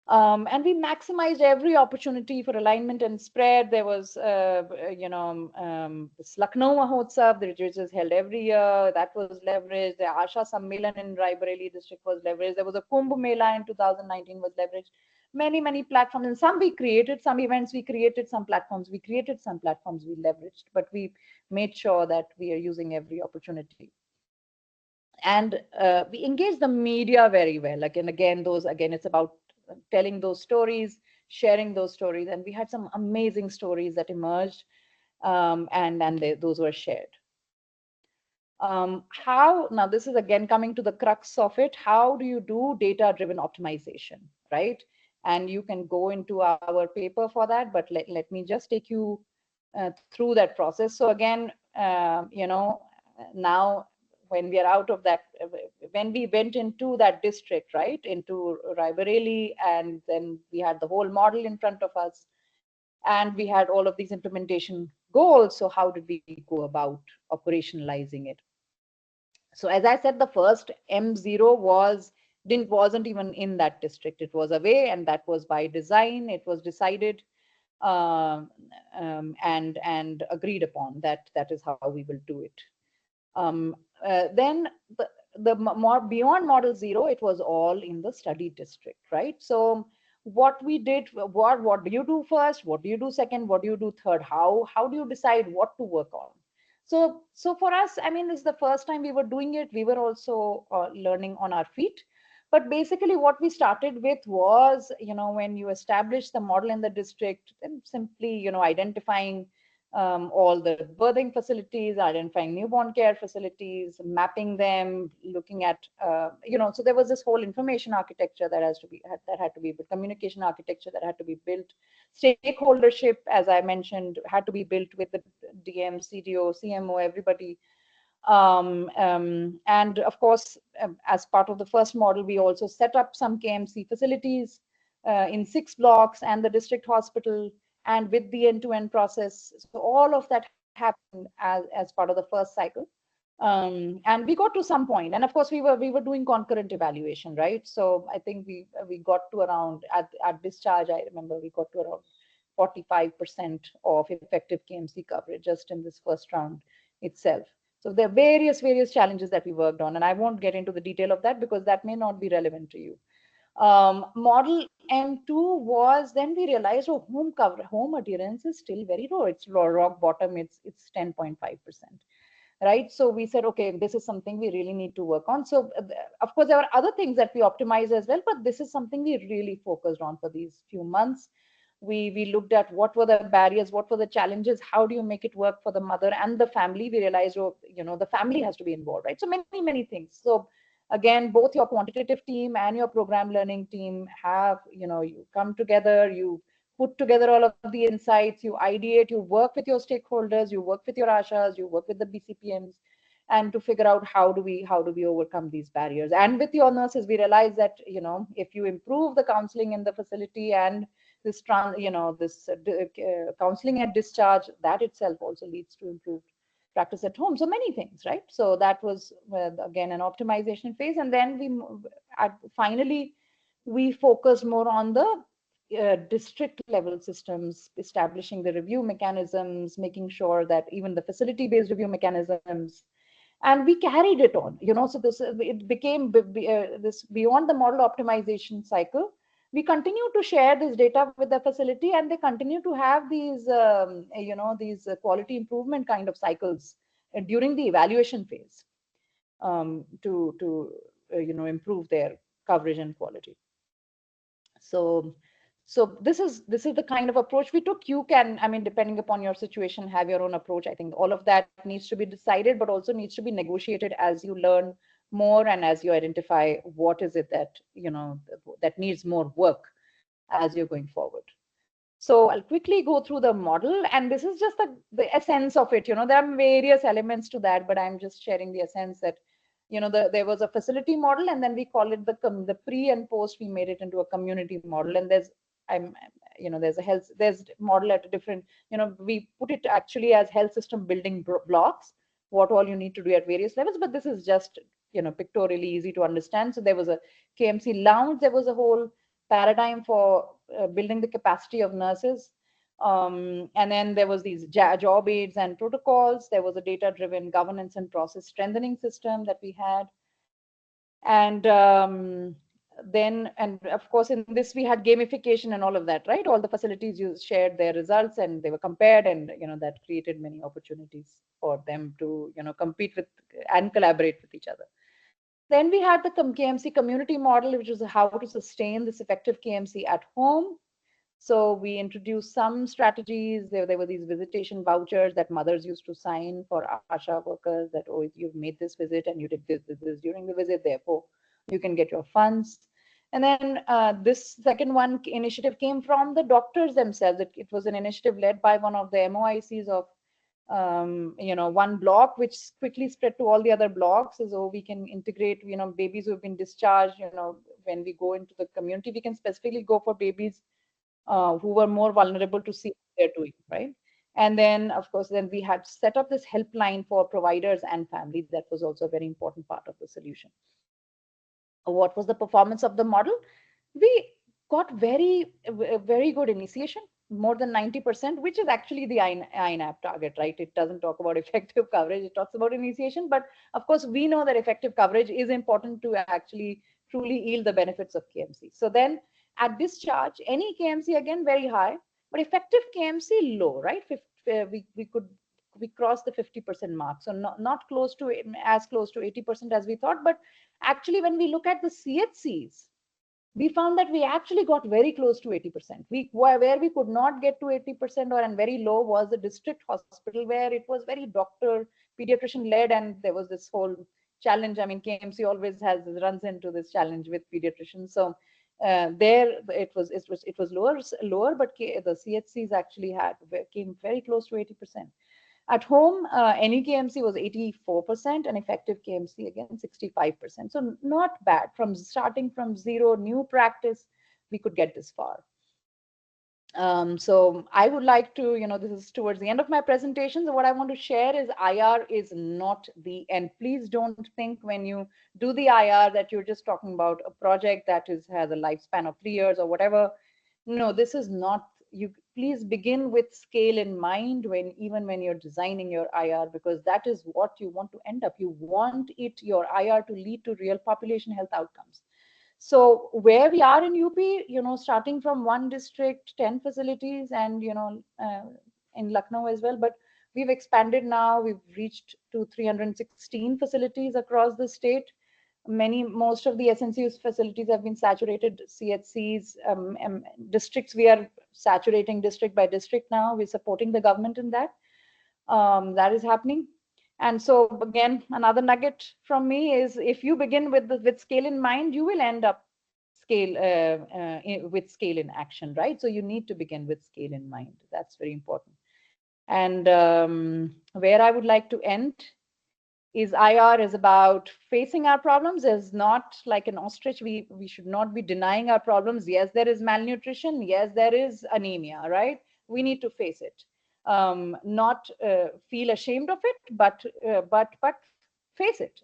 And we maximized every opportunity for alignment and spread. There was, this Lucknow Mahotsav, which is held every year. That was leveraged. The Asha Sammelan in Raebareli district was leveraged. There was a Kumbh Mela in 2019 was leveraged. Many, many platforms. And some we created, some events we created, some platforms we created, some platforms we leveraged. But we made sure that we are using every opportunity. And we engage the media very well. Again, it's about telling those stories, sharing those stories, and we had some amazing stories that emerged, and those were shared. How now, this is again coming to the crux of it. How do you do data driven optimization, right? And you can go into our paper for that, but let me just take you through that process. So again, now when we are out of that, when we went into that district, right, into Raebareli, and then we had the whole model in front of us, and we had all of these implementation goals. So how did we go about operationalizing it? So as I said, the first M0 wasn't even in that district. It was away, and that was by design. It was decided um, and agreed upon that that is how we will do it. Um, then the more beyond model zero, it was all in the study district, right? So what we did, what do you do first? What do you do second? What do you do third? How do you decide what to work on? So for us, I mean, this is the first time we were doing it. We were also learning on our feet. But basically, what we started with was, when you establish the model in the district, then simply, identifying all the birthing facilities, identifying newborn care facilities, mapping them, looking at, so there was this whole information architecture that had to be built, communication architecture that had to be built, stakeholdership, as I mentioned, had to be built with the DM, CDO, CMO, everybody. And of course, as part of the first model, we also set up some KMC facilities in 6 blocks and the district hospital, and with the end-to-end process. So all of that happened as part of the first cycle. And we got to some point, and of course we were doing concurrent evaluation, right? So I think we got to around at discharge. I remember we got to around 45% of effective KMC coverage just in this first round itself. So there are various challenges that we worked on, and I won't get into the detail of that because that may not be relevant to you. Model M2 was, then we realized, oh, home adherence is still very low. It's rock bottom. It's 10.5%. Right. So we said, okay, this is something we really need to work on. So of course, there were other things that we optimized as well, but this is something we really focused on for these few months. We looked at what were the barriers, what were the challenges, how do you make it work for the mother and the family. We realized, oh, the family has to be involved, right? So many things. So again, both your quantitative team and your program learning team have, you come together, you put together all of the insights, you ideate, you work with your stakeholders, you work with your ashas, you work with the BCPMs, and to figure out how do we overcome these barriers. And with your nurses, we realize that, if you improve the counseling in the facility and this counseling at discharge, that itself also leads to improved practice at home. So many things, right? So that was again an optimization phase, and then finally we focused more on the district level systems, establishing the review mechanisms, making sure that even the facility based review mechanisms, and we carried it on. So this it became this beyond the model optimization cycle. We continue to share this data with the facility, and they continue to have these quality improvement kind of cycles during the evaluation phase, to improve their coverage and quality. So this is the kind of approach we took. You can, I mean, depending upon your situation, have your own approach. I think all of that needs to be decided, but also needs to be negotiated as you learn more and as you identify what is it that that needs more work as you're going forward. So I'll quickly go through the model, and this is just the essence of it. There are various elements to that, but I'm just sharing the essence that, there was a facility model, and then we call it the pre and post. We made it into a community model, and I'm, there's a health, there's model at a different, we put it actually as health system building blocks, what all you need to do at various levels, but this is just, pictorially easy to understand. So there was a KMC lounge, there was a whole paradigm for building the capacity of nurses. And then there was these job aids and protocols. There was a data-driven governance and process strengthening system that we had. And then, and of course, in this, we had gamification and all of that, right? All the facilities shared their results and they were compared, and, that created many opportunities for them to, compete with and collaborate with each other. Then we had the KMC community model, which was how to sustain this effective KMC at home. So we introduced some strategies. There were these visitation vouchers that mothers used to sign for ASHA workers that, oh, you've made this visit and you did this during the visit, therefore you can get your funds. And then this second one initiative came from the doctors themselves. It was an initiative led by one of the MOICs of one block, which quickly spread to all the other blocks. Is, oh, we can integrate, babies who have been discharged. When we go into the community, we can specifically go for babies who were more vulnerable to see what they're doing, right? And then, of course, then we had set up this helpline for providers and families. That was also a very important part of the solution. What was the performance of the model? We got very good initiation, more than 90%, which is actually the INAP target, right? It doesn't talk about effective coverage, it talks about initiation. But of course, we know that effective coverage is important to actually truly yield the benefits of KMC. So then at discharge, any KMC again very high, but effective KMC low, right? We crossed the 50% mark. So not close to as close to 80% as we thought, but actually when we look at the CHCs, we found that we actually got very close to 80%. Where we could not get to 80% or and very low was the district hospital, where it was very doctor pediatrician led, and there was this whole challenge. I mean, KMC always runs into this challenge with pediatricians. So there it was lower, but the CHCs actually came very close to 80%. At home, any KMC was 84% and effective KMC again 65%. So not bad. From starting from zero, new practice, we could get this far. So I would like to, this is towards the end of my presentation. So what I want to share is IR is not the end. Please don't think when you do the IR that you're just talking about a project that has a lifespan of 3 years or whatever. No, this is not. You please begin with scale in mind even when you're designing your IR, because that is what you want to end up. You want your IR to lead to real population health outcomes. So where we are in UP, starting from one district, 10 facilities, and in Lucknow as well, but we've expanded now. We've reached to 316 facilities across the state. Most of the SNCU's facilities have been saturated. CHCs, districts, we are saturating district by district now. We're supporting the government in that. That is happening. And so again, another nugget from me is, if you begin with scale in mind, you will end up with scale in action, right? So you need to begin with scale in mind. That's very important. And where I would like to end is IR is about facing our problems. Is not like an ostrich. We should not be denying our problems. Yes, there is malnutrition. Yes, there is anemia, right? We need to face it. Not feel ashamed of it, but face it.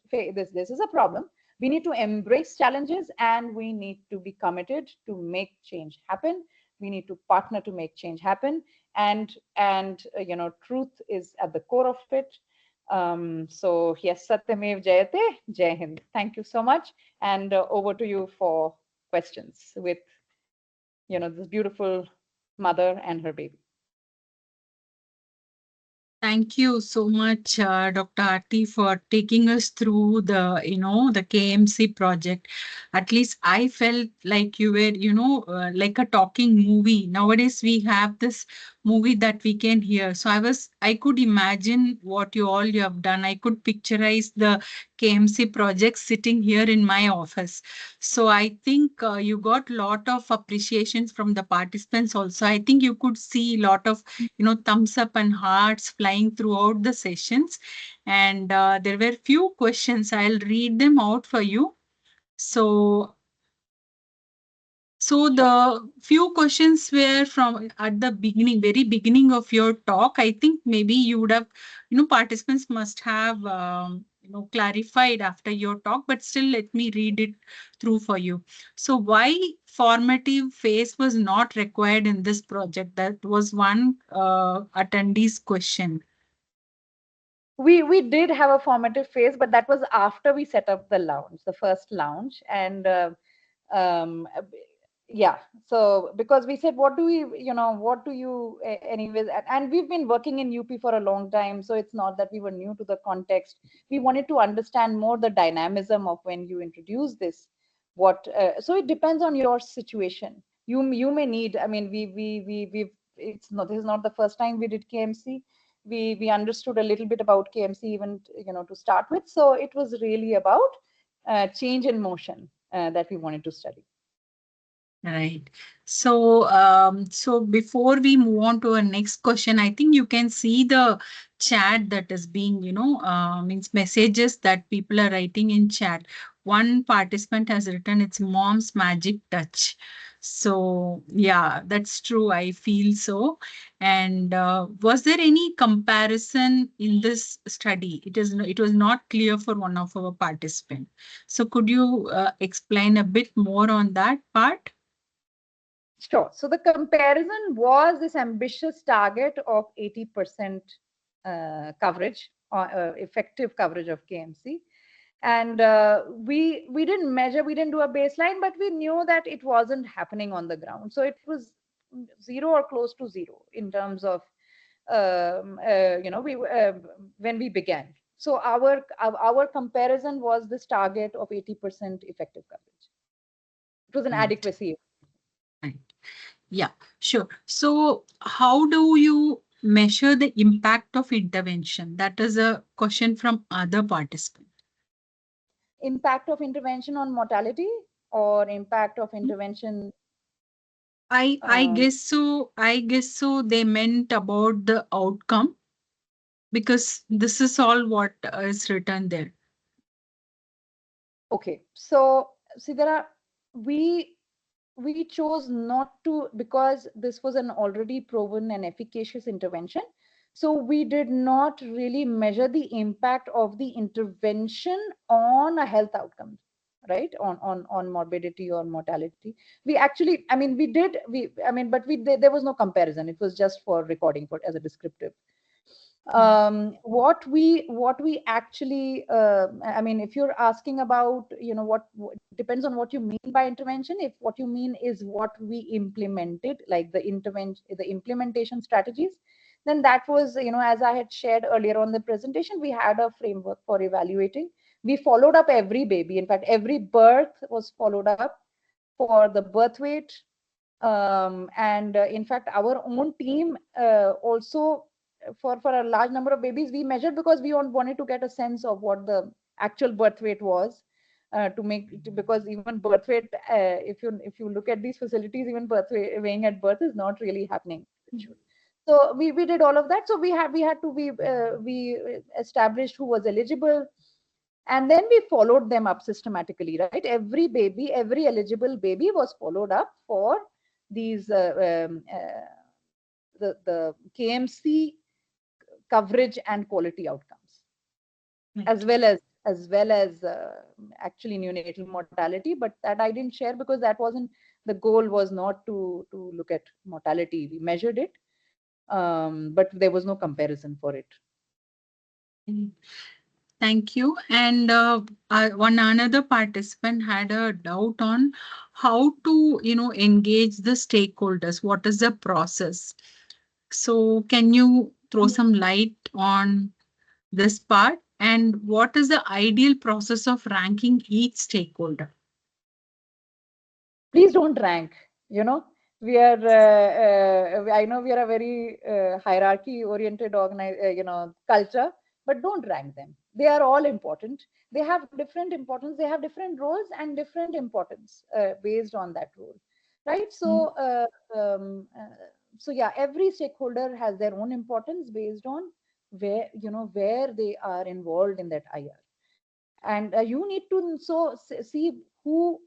This is a problem. We need to embrace challenges, and we need to be committed to make change happen. We need to partner to make change happen, and truth is at the core of it. So yes, Satyamev Jayate, Jai Hind. Thank you so much, and over to you for questions with this beautiful mother and her baby. Thank you so much, Dr. Aarti, for taking us through the KMC project. At least I felt like you were, like a talking movie. Nowadays we have this movie that we can hear. So I could imagine what you have done. I could picturize the KMC project sitting here in my office. So I think you got a lot of appreciations from the participants also. I think you could see a lot of thumbs up and hearts flying throughout the sessions. And there were few questions. I'll read them out for you. So the few questions were from at the very beginning of your talk. I think maybe you would have, participants must have, clarified after your talk, but still let me read it through for you. So why formative phase was not required in this project? That was one attendee's question. We did have a formative phase, but that was after we set up the first lounge. And yeah, so because we said, what do you anyways, and we've been working in UP for a long time, so it's not that we were new to the context. We wanted to understand more the dynamism of when you introduce this. So it depends on your situation. You may need, I mean, we've, it's not, this is not the first time we did KMC. We understood a little bit about KMC even, to start with. So it was really about change in motion that we wanted to study. Right. So, so before we move on to our next question, I think you can see the chat that is being, means messages that people are writing in chat. One participant has written, it's mom's magic touch. So, yeah, that's true. I feel so. And was there any comparison in this study? It was not clear for one of our participants. So, could you explain a bit more on that part? Sure. So the comparison was this ambitious target of 80% coverage, effective coverage of KMC. And we didn't measure, we didn't do a baseline, but we knew that it wasn't happening on the ground. So it was zero or close to zero in terms of, we when we began. So our comparison was this target of 80% effective coverage. It was an Right. adequacy. Right. Yeah, sure. So, how do you measure the impact of intervention? That is a question from other participants. Impact of intervention on mortality or impact of intervention. I uh, guess so. I guess so. They meant about the outcome because this is all what is written there. okay, so see, there are, we we chose not to, because this was an already proven and efficacious intervention. So we did not really measure the impact of the intervention on a health outcome, right? On morbidity or mortality. We actually, I mean, we did, I mean, but there was no comparison. It was just for recording, for as a descriptive. What we actually, I mean, if you're asking about, what depends on what you mean by intervention. If what you mean is what we implemented, like the intervention, the implementation strategies, then that was, as I had shared earlier on the presentation, we had a framework for evaluating. We followed up every baby. In fact, every birth was followed up for the birth weight. And in fact, our own team also, for a large number of babies, we measured because we wanted to get a sense of what the actual birth weight was, because even birth weight, if you look at these facilities, even birth weighing at birth is not really happening. So we did all of that. So we established who was eligible, and then we followed them up systematically, right? Every baby, every eligible baby was followed up for these the KMC coverage and quality outcomes, Right. as well as actually neonatal mortality. But that I didn't share because that wasn't, the goal was not to look at mortality. We measured it, but there was no comparison for it. Thank you. And one another participant had a doubt on how to, engage the stakeholders. What is the process? So, can you throw some light on this part? And what is the ideal process of ranking each stakeholder? Please don't rank. you know we are I know we are a very hierarchy oriented culture, but don't rank them. They are all important. They have different importance, they have different roles and different importance based on that role, right? Mm. So yeah, every stakeholder has their own importance based on where they are involved in that IR. And you need to see who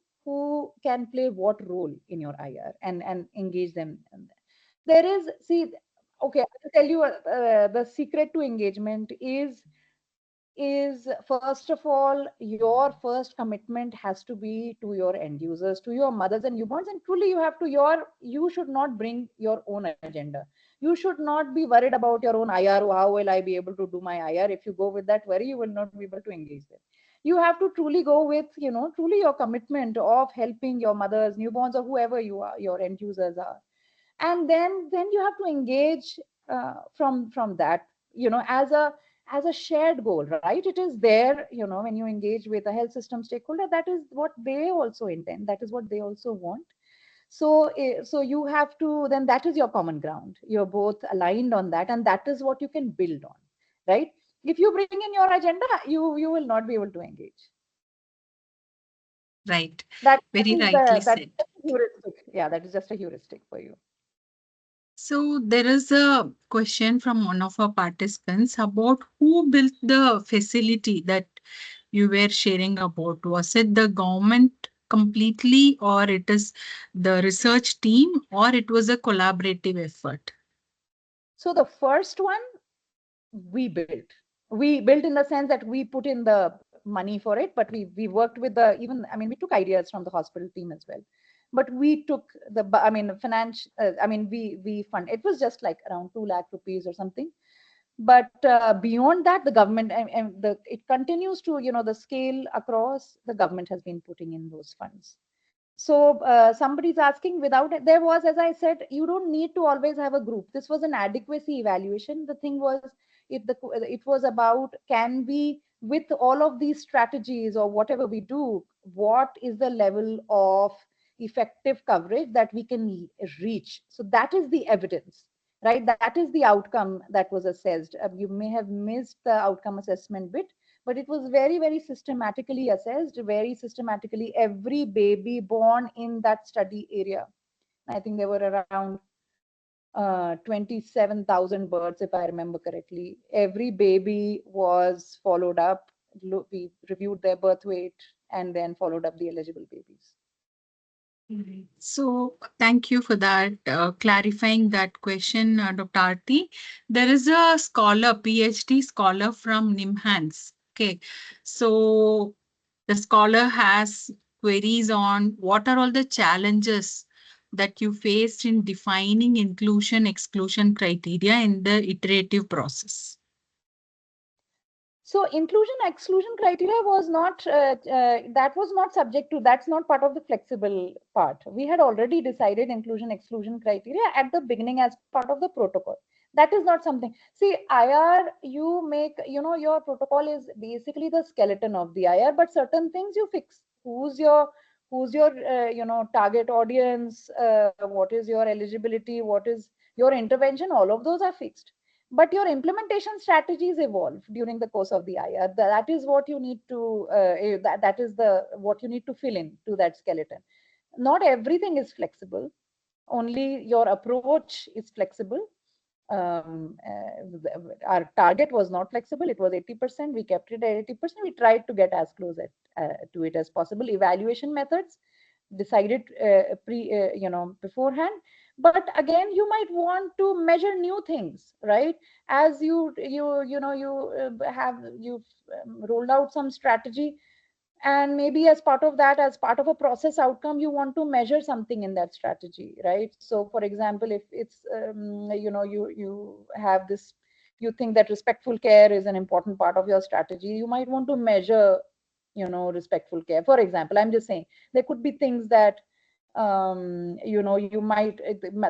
can play what role in your IR, and engage them. And there is, see, okay, I'll tell you, the secret to engagement is first of all, your first commitment has to be to your end users, to your mothers and newborns. And truly, you should not bring your own agenda. You should not be worried about your own IR. How will I be able to do my IR? If you go with that worry, you will not be able to engage them. You have to truly go with, truly your commitment of helping your mothers, newborns, or whoever you are, your end users are. And then you have to engage from that, as a shared goal, right? It is there, when you engage with a health system stakeholder, that is what they also intend, that is what they also want. So you have to, then that is your common ground. You're both aligned on that, and that is what you can build on, right? If you bring in your agenda, you will not be able to engage. Right. That Very is rightly that's said. just a heuristic. Yeah, that is just a heuristic for you. So there is a question from one of our participants about who built the facility that you were sharing about. Was it the government completely, or it is the research team, or it was a collaborative effort? So the first one we built. We built in the sense that we put in the money for it, but we worked with the, even, I mean, we took ideas from the hospital team as well. But we took I mean, finance, I mean, we fund. It was just like around 2 lakh rupees or something. But beyond that, the government, and it continues to, the scale across, the government has been putting in those funds. So somebody's asking, without it, there was, as I said, you don't need to always have a group. This was an adequacy evaluation. The thing was, it was about, can we, with all of these strategies or whatever we do, what is the level of effective coverage that we can reach? So that is the evidence, right? That is the outcome that was assessed. You may have missed the outcome assessment bit, but it was very, very systematically assessed, very systematically. Every baby born in that study area, I think there were around 27,000 birds, if I remember correctly. Every baby was followed up. We reviewed their birth weight and then followed up the eligible babies. Mhm. So, thank you for that, clarifying that question, Dr. Aarti. There is a scholar, PhD scholar from NIMHANS. Okay. So, the scholar has queries on what are all the challenges that you faced in defining inclusion exclusion criteria in the iterative process. So inclusion exclusion criteria was not that was not subject to, that's not part of the flexible part. We had already decided inclusion exclusion criteria at the beginning as part of the protocol. That is not something, see, IR, you make, your protocol is basically the skeleton of the IR, but certain things you fix. Who's your target audience, what is your eligibility, what is your intervention, all of those are fixed, but your implementation strategies evolve during the course of the IR. That is what you need to that is the what you need to fill in to that skeleton. Not everything is flexible, only your approach is flexible. Our target was not flexible, it was 80%. We kept it at 80%. We tried to get as close to it as possible. Evaluation methods decided beforehand, but again, you might want to measure new things, right? As you've rolled out some strategy, and maybe as part of that, as part of a process outcome, you want to measure something in that strategy, right? So for example, if it's you have this, you think that respectful care is an important part of your strategy, you might want to measure, respectful care, for example. I'm just saying, there could be things that you might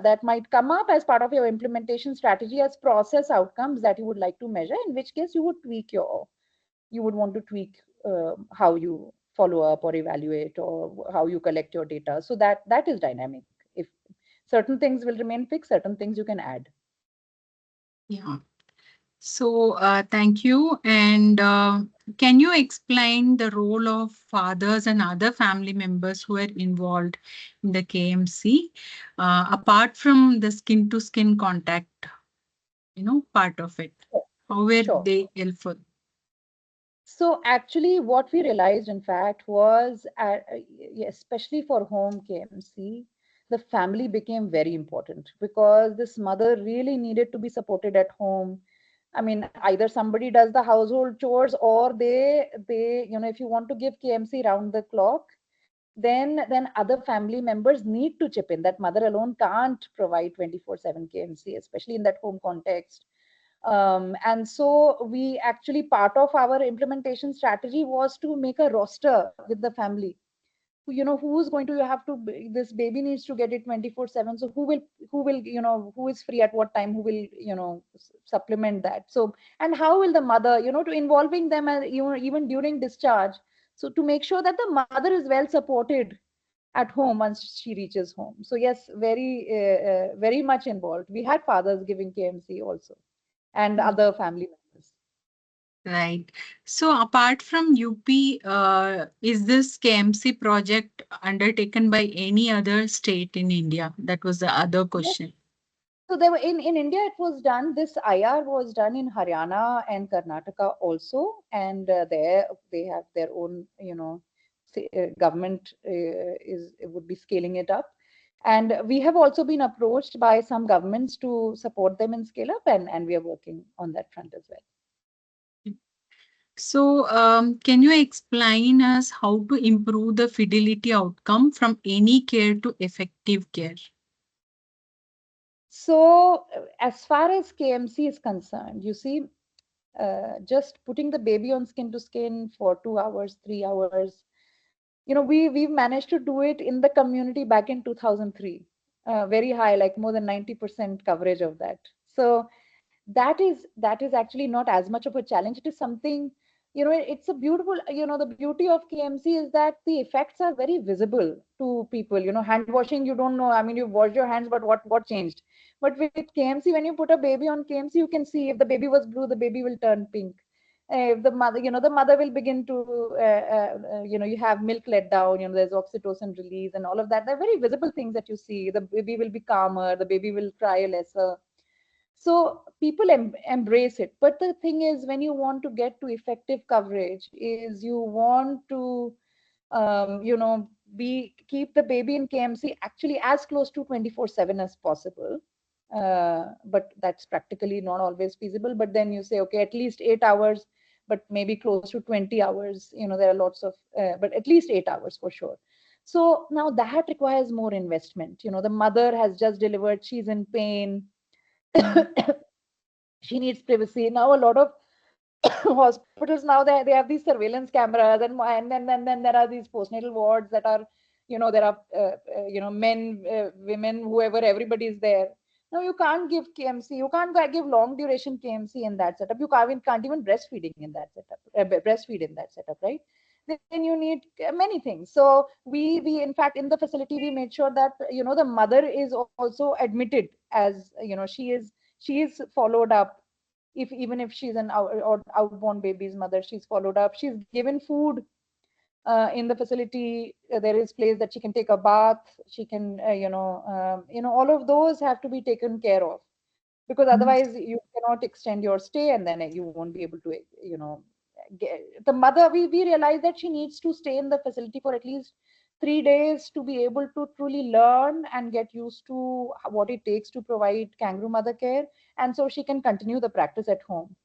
that might come up as part of your implementation strategy as process outcomes that you would like to measure, in which case you would want to tweak how you follow up or evaluate, or how you collect your data, so that is dynamic. If certain things will remain fixed, certain things you can add. Yeah. So, thank you. And can you explain the role of fathers and other family members who are involved in the KMC, apart from the skin to skin contact, part of it? Sure. How were Sure. they helpful? So actually, what we realized, in fact, was especially for home KMC, the family became very important, because this mother really needed to be supported at home. I mean, either somebody does the household chores, or they if you want to give KMC round the clock, then other family members need to chip in. That mother alone can't provide 24/7 KMC, especially in that home context. And so we actually, part of our implementation strategy was to make a roster with the family. Who's going to have to, this baby needs to get it 24/7, so who is free at what time, who will supplement that. So, and how will the mother, to involving them, and even during discharge, so to make sure that the mother is well supported at home once she reaches home. So yes, very much involved. We had fathers giving KMC also, and other family members. Right. So apart from UP, is this KMC project undertaken by any other state in India? That was the other Yes. question. So there were in India, it was done. This IR was done in Haryana and Karnataka also, and there they have their own, government is would be scaling it up. And we have also been approached by some governments to support them in scale up, and we are working on that front as well. So, can you explain us how to improve the fidelity outcome from any care to effective care? So, as far as KMC is concerned, you see, just putting the baby on skin to skin for 2 hours, 3 hours, we've managed to do it in the community back in 2003. Very high, like more than 90% coverage of that. So that is actually not as much of a challenge. It is something, it's a beautiful, the beauty of KMC is that the effects are very visible to people. Hand washing, you don't know. I mean, you wash your hands, but what changed? But with KMC, when you put a baby on KMC, you can see if the baby was blue, the baby will turn pink. If the mother, the mother will begin to, you have milk let down, there's oxytocin release and all of that. They're very visible things that you see. The baby will be calmer, the baby will cry lesser. So people embrace it. But the thing is, when you want to get to effective coverage, is you want to, be keep the baby in KMC actually as close to 24/7 as possible. But that's practically not always feasible. But then you say, okay, at least 8 hours, but maybe close to 20 hours. There are lots of, but at least 8 hours for sure. So now that requires more investment. The mother has just delivered, she's in pain. She needs privacy. Now a lot of hospitals now they have these surveillance cameras, and then there are these postnatal wards that are, there are men, women, whoever, everybody is there. Now you can't give KMC, you can't give long duration KMC in that setup. You can't even breastfeeding in that setup, breastfeed in that setup, right? Then you need many things. So we in fact in the facility we made sure that the mother is also admitted, as she is followed up. If even if she's an outborn baby's mother, she's followed up, she's given food in the facility. There is place that she can take a bath, she can all of those have to be taken care of, because otherwise you cannot extend your stay, and then you won't be able to the mother, we realize that she needs to stay in the facility for at least 3 days to be able to truly learn and get used to what it takes to provide kangaroo mother care, and so she can continue the practice at home.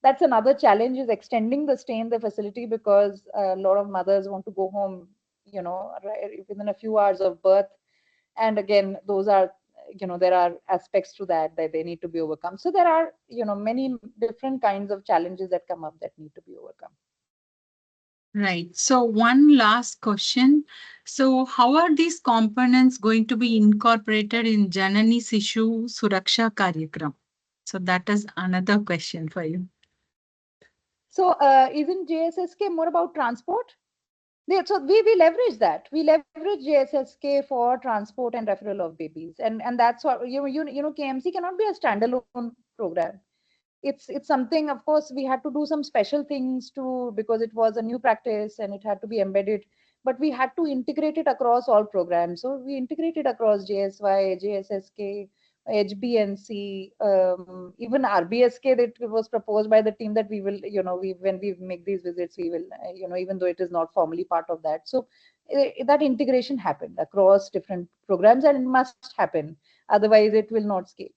That's another challenge, is extending the stay in the facility, because a lot of mothers want to go home, right, within a few hours of birth. And again, those are, there are aspects to that they need to be overcome. So there are, many different kinds of challenges that come up that need to be overcome. Right. So one last question. So how are these components going to be incorporated in Janani Sishu Suraksha Karyakram? So that is another question for you. So isn't JSSK more about transport? So we leverage that. We leverage JSSK for transport and referral of babies, and that's what KMC cannot be a standalone program. It's something, of course, we had to do some special things too, because it was a new practice and it had to be embedded, but we had to integrate it across all programs. So we integrated across JSY, JSSK, HBNC, even RBSK. That was proposed by the team that we will, when we make these visits, we will, even though it is not formally part of that. So that integration happened across different programs, and it must happen, otherwise it will not scale.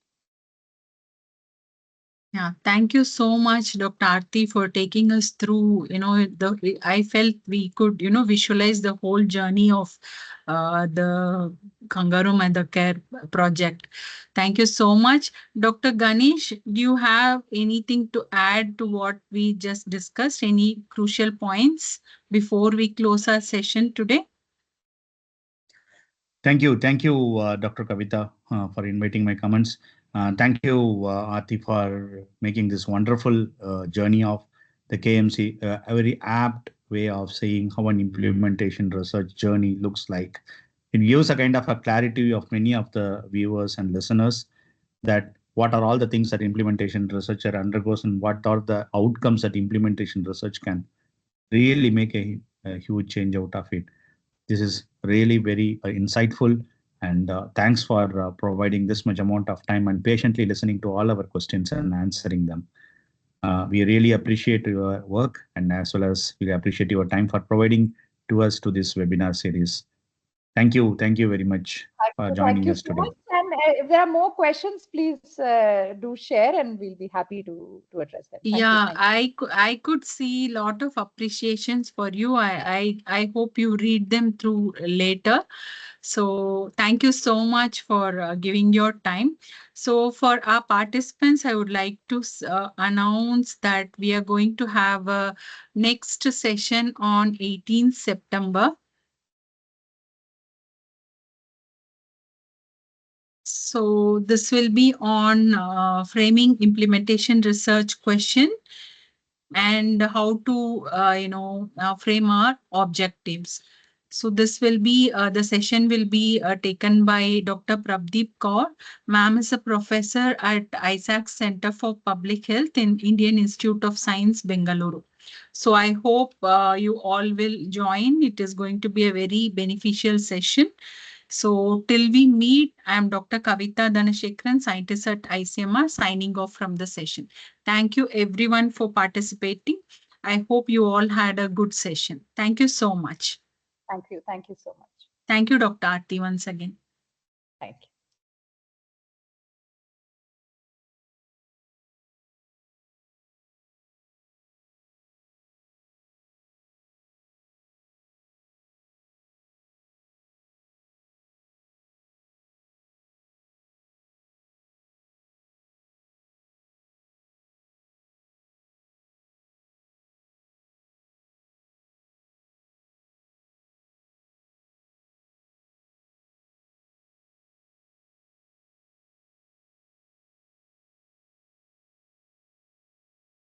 Yeah, thank you so much, Dr. Aarti, for taking us through. I felt we could, visualize the whole journey of the Kangaroo Mother Care project. Thank you so much. Dr. Ganesh, do you have anything to add to what we just discussed? Any crucial points before we close our session today? Thank you, Dr. Kavita, for inviting my comments. Thank you, Aarti, for making this wonderful journey of the KMC, a very apt way of saying how an implementation research journey looks like. It gives a kind of a clarity of many of the viewers and listeners that what are all the things that implementation researcher undergoes and what are the outcomes that implementation research can really make a huge change out of it. This is really very insightful, and thanks for providing this much amount of time and patiently listening to all our questions and answering them. We really appreciate your work, and as well as we appreciate your time for providing to us to this webinar series. Thank you very much for Thank joining you us so today. much. And if there are more questions, please do share, and we'll be happy to address them. Thank you. Yeah, Thank you. I could see a lot of appreciations for you. I hope you read them through later. So thank you so much for giving your time. So for our participants, I would like to announce that we are going to have a next session on 18th September. So this will be on framing implementation research question and how to frame our objectives. So this will be the session will be taken by Dr. Prabdeep Kaur. Ma'am is a professor at ISAC Center for Public Health in Indian Institute of Science, Bengaluru. So I hope you all will join. It is going to be a very beneficial session. So till we meet, I am Dr. Kavita Dhanashekharan, scientist at ICMR, signing off from the session. Thank you everyone for participating. I hope you all had a good session. Thank you so much. Thank you. Thank you so much. Thank you, Dr. Aarti, once again. Thank you.